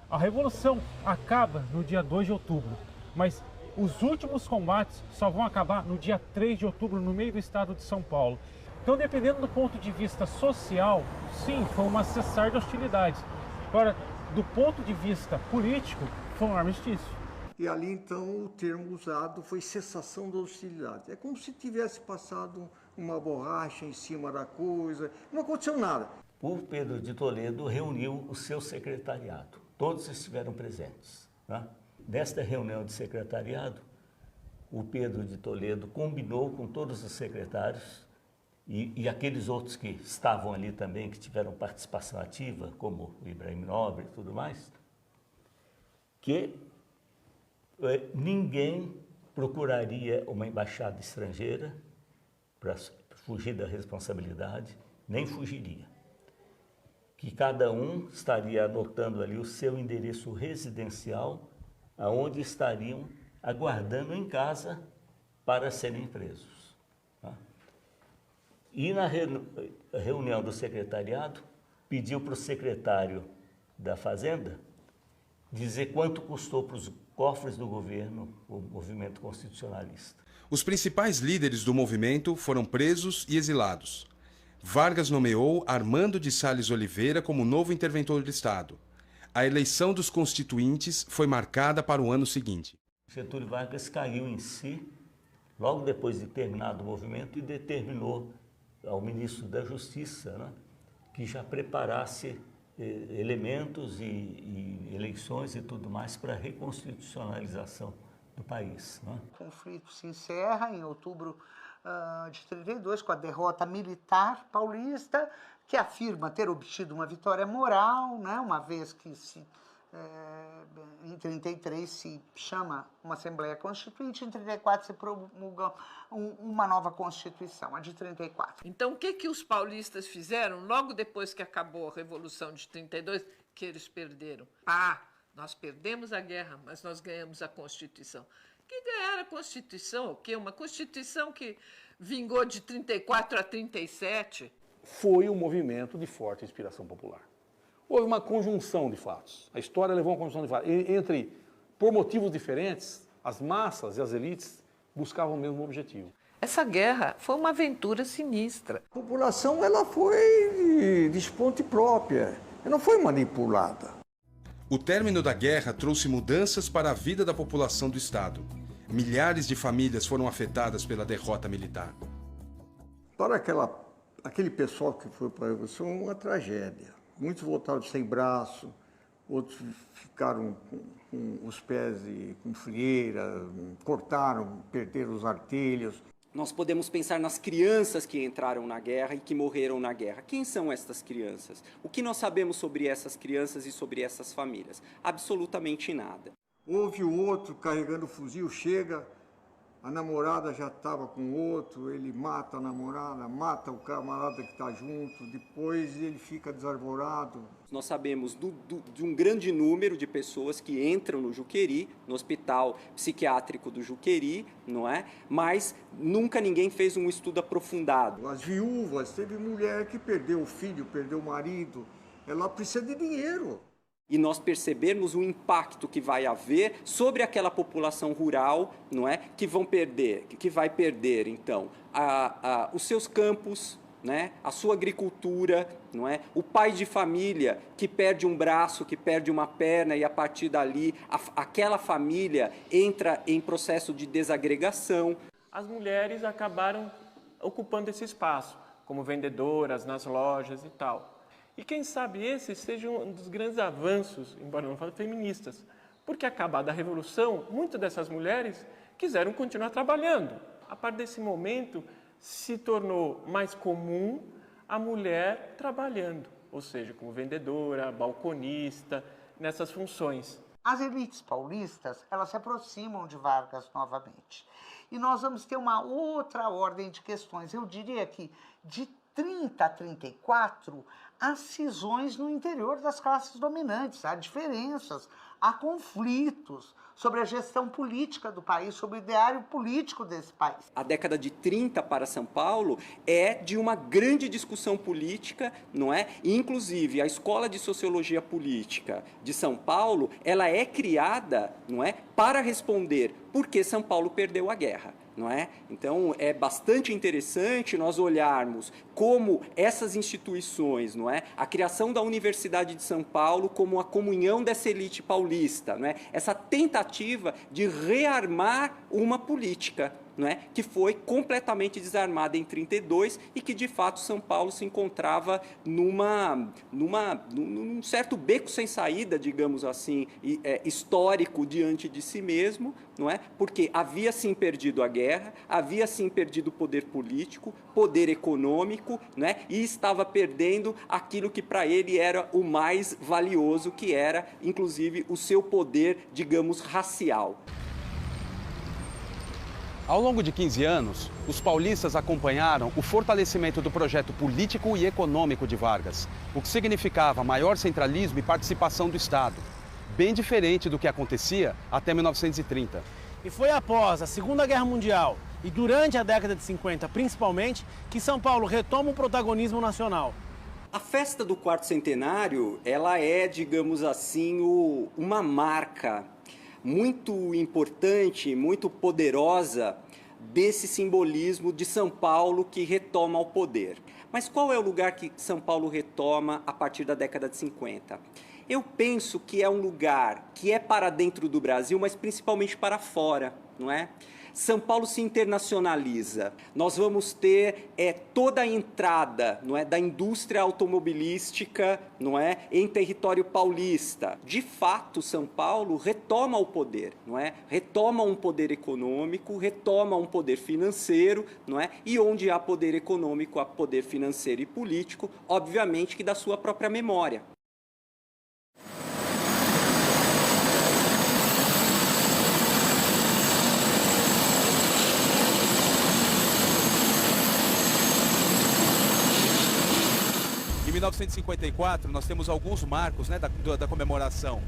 A Revolução acaba no dia 2 de outubro. mas os últimos combates só vão acabar no dia 3 de outubro, no meio do estado de São Paulo. Então, dependendo do ponto de vista social, sim, foi um cessar de hostilidades. Agora, do ponto de vista político, foi um armistício. E ali, então, o termo usado foi cessação da hostilidade. É como se tivesse passado uma borracha em cima da coisa, não aconteceu nada. O Pedro de Toledo reuniu o seu secretariado. Todos estiveram presentes. Né? Desta reunião de secretariado, o Pedro de Toledo combinou com todos os secretários e aqueles outros que estavam ali também, que tiveram participação ativa, como o Ibrahim Nobre e tudo mais, que ninguém procuraria uma embaixada estrangeira para fugir da responsabilidade, nem fugiria. Que cada um estaria anotando ali o seu endereço residencial, aonde estariam aguardando em casa para serem presos. Tá? E na reunião do secretariado, pediu para o secretário da Fazenda dizer quanto custou para os cofres do governo o movimento constitucionalista. Os principais líderes do movimento foram presos e exilados. Vargas nomeou Armando de Sales Oliveira como novo interventor do Estado. A eleição dos constituintes foi marcada para o ano seguinte. Getúlio Vargas caiu em si, logo depois de terminado o movimento, e determinou ao ministro da Justiça, né, que já preparasse elementos e eleições e tudo mais para a reconstitucionalização do país. Né? O conflito se encerra em outubro de 32, com a derrota militar paulista, que afirma ter obtido uma vitória moral, né, uma vez que em 33 se chama uma Assembleia Constituinte, em 34 se promulga uma nova Constituição, a de 34. Então, o que os paulistas fizeram logo depois que acabou a Revolução de 32, que eles perderam? Nós perdemos a guerra, mas nós ganhamos a Constituição. Que ganhar a Constituição? O quê? Uma Constituição que vingou de 34 a 37? Foi um movimento de forte inspiração popular. Houve uma conjunção de fatos. A história levou a uma conjunção de fatos. Por motivos diferentes, as massas e as elites buscavam o mesmo objetivo. Essa guerra foi uma aventura sinistra. A população ela foi de esponte própria, ela não foi manipulada. O término da guerra trouxe mudanças para a vida da população do Estado. Milhares de famílias foram afetadas pela derrota militar. Para aquele pessoal que foi para a Revolução, uma tragédia. Muitos voltaram sem braço, outros ficaram com os pés com frieira, cortaram, perderam os artelhos. Nós podemos pensar nas crianças que entraram na guerra e que morreram na guerra. Quem são estas crianças? O que nós sabemos sobre essas crianças e sobre essas famílias? Absolutamente nada. Houve o outro carregando o fuzil, chega, a namorada já estava com outro, ele mata a namorada, mata o camarada que está junto, depois ele fica desarvorado. Nós sabemos de um grande número de pessoas que entram no Juqueri, no hospital psiquiátrico do Juqueri, não é? Mas nunca ninguém fez um estudo aprofundado. As viúvas, teve mulher que perdeu o filho, perdeu o marido, ela precisa de dinheiro. E nós percebermos o impacto que vai haver sobre aquela população rural, não é? Que vai perder, então, os seus campos, né? A sua agricultura, não é? O pai de família que perde um braço, que perde uma perna e a partir dali aquela família entra em processo de desagregação. As mulheres acabaram ocupando esse espaço, como vendedoras nas lojas e tal. E quem sabe esse seja um dos grandes avanços, embora não fale feministas, porque acabada a Revolução, muitas dessas mulheres quiseram continuar trabalhando. A partir desse momento, se tornou mais comum a mulher trabalhando, ou seja, como vendedora, balconista, nessas funções. As elites paulistas, elas se aproximam de Vargas novamente. E nós vamos ter uma outra ordem de questões. Eu diria que de 30 a 34, há cisões no interior das classes dominantes, há diferenças, há conflitos sobre a gestão política do país, sobre o ideário político desse país. A década de 30 para São Paulo é de uma grande discussão política, não é? E, inclusive, a Escola de Sociologia Política de São Paulo, ela é criada, não é, para responder por que São Paulo perdeu a guerra. Não é? Então, é bastante interessante nós olharmos como essas instituições, não é? A criação da Universidade de São Paulo como a comunhão dessa elite paulista, não é? Essa tentativa de rearmar uma política, não é? Que foi completamente desarmada em 32 e que, de fato, São Paulo se encontrava num certo beco sem saída, digamos assim, histórico diante de si mesmo, não é? Porque havia, sim, perdido a guerra, havia, sim, perdido o poder político, poder econômico, né? E estava perdendo aquilo que para ele era o mais valioso, que era, inclusive, o seu poder, digamos, racial. Ao longo de 15 anos, os paulistas acompanharam o fortalecimento do projeto político e econômico de Vargas, o que significava maior centralismo e participação do Estado, bem diferente do que acontecia até 1930. E foi após a Segunda Guerra Mundial e durante a década de 50, principalmente, que São Paulo retoma o protagonismo nacional. A festa do quarto centenário, ela é, digamos assim, uma marca muito importante, muito poderosa desse simbolismo de São Paulo que retoma o poder. Mas qual é o lugar que São Paulo retoma a partir da década de 50? Eu penso que é um lugar que é para dentro do Brasil, mas principalmente para fora, não é? São Paulo se internacionaliza. Nós vamos ter toda a entrada, não é, da indústria automobilística, não é, em território paulista. De fato, São Paulo retoma o poder, não é? Retoma um poder econômico, retoma um poder financeiro, não é? E onde há poder econômico, há poder financeiro e político, obviamente que da sua própria memória. Em 1954, nós temos alguns marcos, né, da comemoração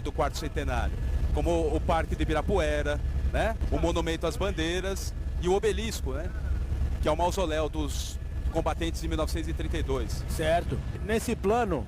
do quarto centenário, como o Parque de Ibirapuera, né, o Monumento às Bandeiras e o Obelisco, né, que é o mausoléu dos combatentes de 1932. Certo. Nesse plano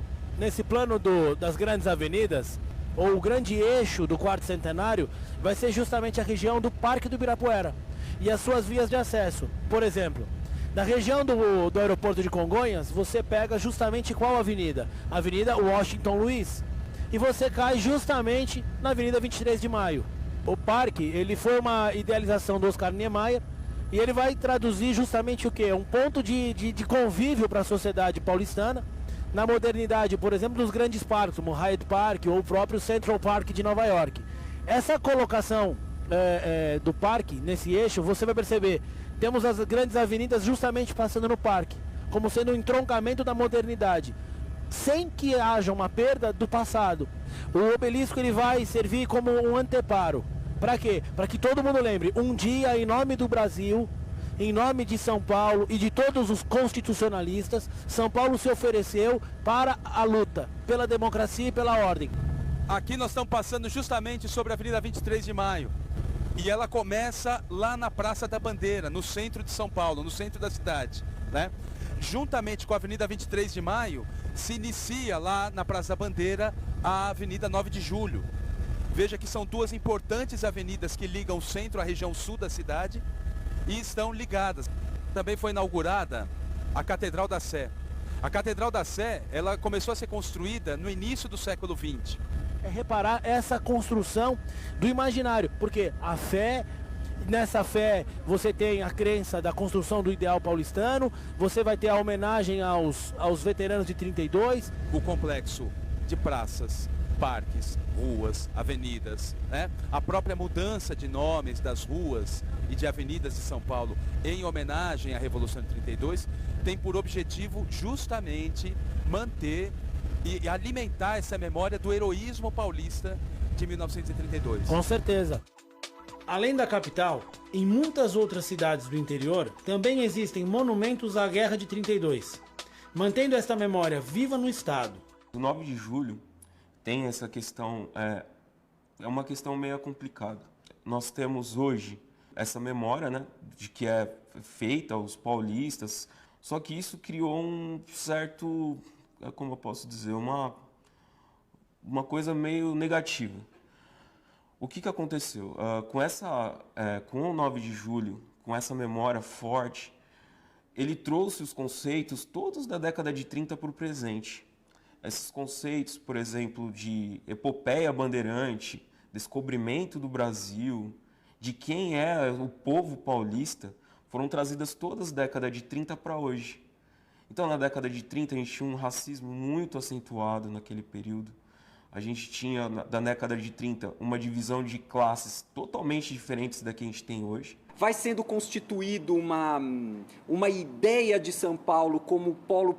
das grandes avenidas, ou o grande eixo do quarto centenário, vai ser justamente a região do Parque do Ibirapuera e as suas vias de acesso. Por exemplo, da região do aeroporto de Congonhas, você pega justamente qual avenida? A Avenida Washington Luiz. E você cai justamente na Avenida 23 de Maio. O parque, ele foi uma idealização do Oscar Niemeyer e ele vai traduzir justamente o quê? Um ponto de convívio para a sociedade paulistana, na modernidade, por exemplo, dos grandes parques, como Hyde Park ou o próprio Central Park de Nova York. Essa colocação do parque nesse eixo, você vai perceber, temos as grandes avenidas justamente passando no parque, como sendo um entroncamento da modernidade, sem que haja uma perda do passado. O obelisco ele vai servir como um anteparo. Para quê? Para que todo mundo lembre, um dia, em nome do Brasil, em nome de São Paulo e de todos os constitucionalistas, São Paulo se ofereceu para a luta pela democracia e pela ordem. Aqui nós estamos passando justamente sobre a Avenida 23 de Maio. E ela começa lá na Praça da Bandeira, no centro de São Paulo, no centro da cidade, né? Juntamente com a Avenida 23 de Maio, se inicia lá na Praça da Bandeira a Avenida 9 de Julho. Veja que são duas importantes avenidas que ligam o centro à região sul da cidade e estão ligadas. Também foi inaugurada a Catedral da Sé. A Catedral da Sé, ela começou a ser construída no início do século XX. É reparar essa construção do imaginário, porque a fé, nessa fé você tem a crença da construção do ideal paulistano, você vai ter a homenagem aos veteranos de 32. O complexo de praças, parques, ruas, avenidas, né? A própria mudança de nomes das ruas e de avenidas de São Paulo em homenagem à Revolução de 32 tem por objetivo justamente manter e alimentar essa memória do heroísmo paulista de 1932. Com certeza. Além da capital, em muitas outras cidades do interior, também existem monumentos à Guerra de 32, mantendo esta memória viva no estado. O 9 de julho tem essa questão é uma questão meio complicada. Nós temos hoje essa memória, né, de que é feita aos paulistas, só que isso criou um certo, como eu posso dizer, uma coisa meio negativa. O que aconteceu? Com o 9 de julho, com essa memória forte, ele trouxe os conceitos todos da década de 30 para o presente. Esses conceitos, por exemplo, de epopeia bandeirante, descobrimento do Brasil, de quem é o povo paulista, foram trazidas todas da década de 30 para hoje. Então, na década de 30, a gente tinha um racismo muito acentuado naquele período. A gente tinha, da década de 30, uma divisão de classes totalmente diferentes da que a gente tem hoje. Vai sendo constituído uma ideia de São Paulo como polo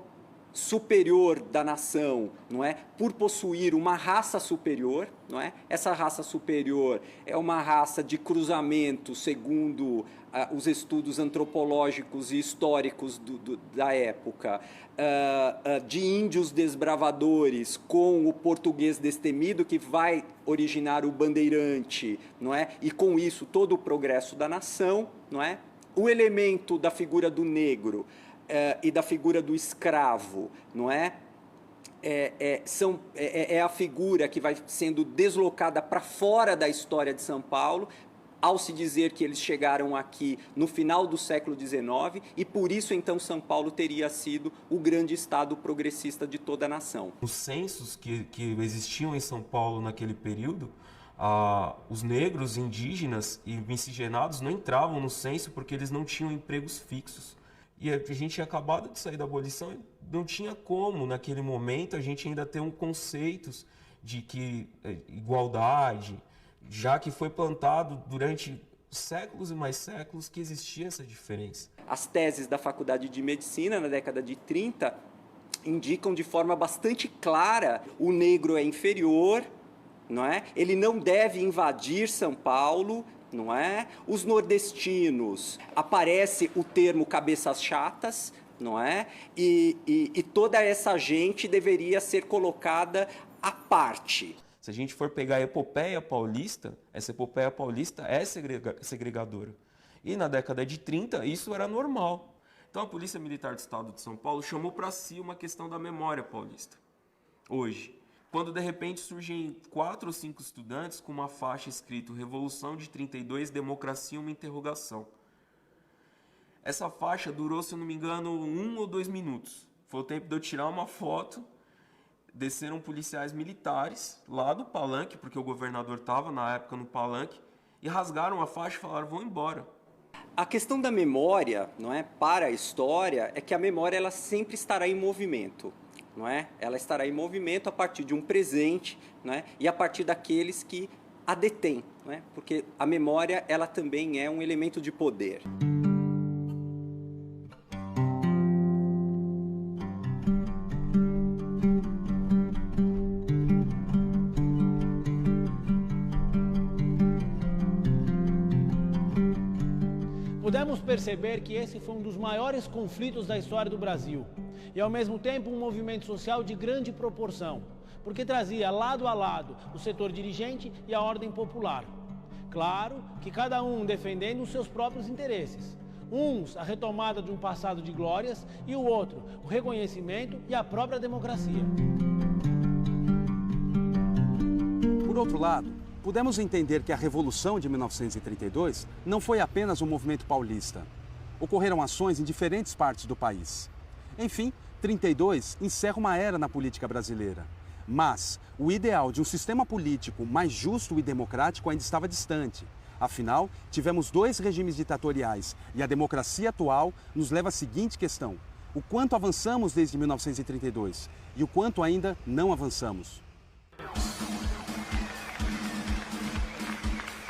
superior da nação, não é? Por possuir uma raça superior, não é? Essa raça superior é uma raça de cruzamento, segundo os estudos antropológicos e históricos da época, de índios desbravadores com o português destemido, que vai originar o bandeirante, não é? E com isso todo o progresso da nação, não é? O elemento da figura do negro e da figura do escravo, não é? É a figura que vai sendo deslocada para fora da história de São Paulo, ao se dizer que eles chegaram aqui no final do século XIX, e por isso, então, São Paulo teria sido o grande estado progressista de toda a nação. Os censos que existiam em São Paulo naquele período, os negros, indígenas e miscigenados não entravam no censo porque eles não tinham empregos fixos. E a gente tinha acabado de sair da abolição e não tinha como, naquele momento, a gente ainda ter conceitos de que igualdade, já que foi plantado durante séculos e mais séculos que existia essa diferença. As teses da Faculdade de Medicina, na década de 30, indicam de forma bastante clara: o negro é inferior, não é? Ele não deve invadir São Paulo, não é? Os nordestinos, aparece o termo cabeças chatas, não é? E toda essa gente deveria ser colocada à parte. Se a gente for pegar a epopeia paulista, essa epopeia paulista é segregadora. E na década de 30 isso era normal. Então a Polícia Militar do Estado de São Paulo chamou para si uma questão da memória paulista. Hoje, quando de repente surgem 4 ou 5 estudantes com uma faixa escrito Revolução de 32, Democracia, uma interrogação. Essa faixa durou, se eu não me engano, 1 ou 2 minutos. Foi o tempo de eu tirar uma foto. Desceram policiais militares lá do palanque, porque o governador estava na época no palanque, e rasgaram a faixa e falaram: vão embora. A questão da memória, não é, para a história, é que a memória ela sempre estará em movimento. Não é? Ela estará em movimento a partir de um presente, não é? E a partir daqueles que a detêm, não é? Porque a memória ela também é um elemento de poder. Podemos perceber que esse foi um dos maiores conflitos da história do Brasil e, ao mesmo tempo, um movimento social de grande proporção, porque trazia lado a lado o setor dirigente e a ordem popular. Claro que cada um defendendo os seus próprios interesses. Uns a retomada de um passado de glórias e o outro o reconhecimento e a própria democracia. Por outro lado, podemos entender que a Revolução de 1932 não foi apenas um movimento paulista. Ocorreram ações em diferentes partes do país. Enfim, 32 encerra uma era na política brasileira. Mas o ideal de um sistema político mais justo e democrático ainda estava distante. Afinal, tivemos 2 regimes ditatoriais e a democracia atual nos leva à seguinte questão: o quanto avançamos desde 1932 e o quanto ainda não avançamos?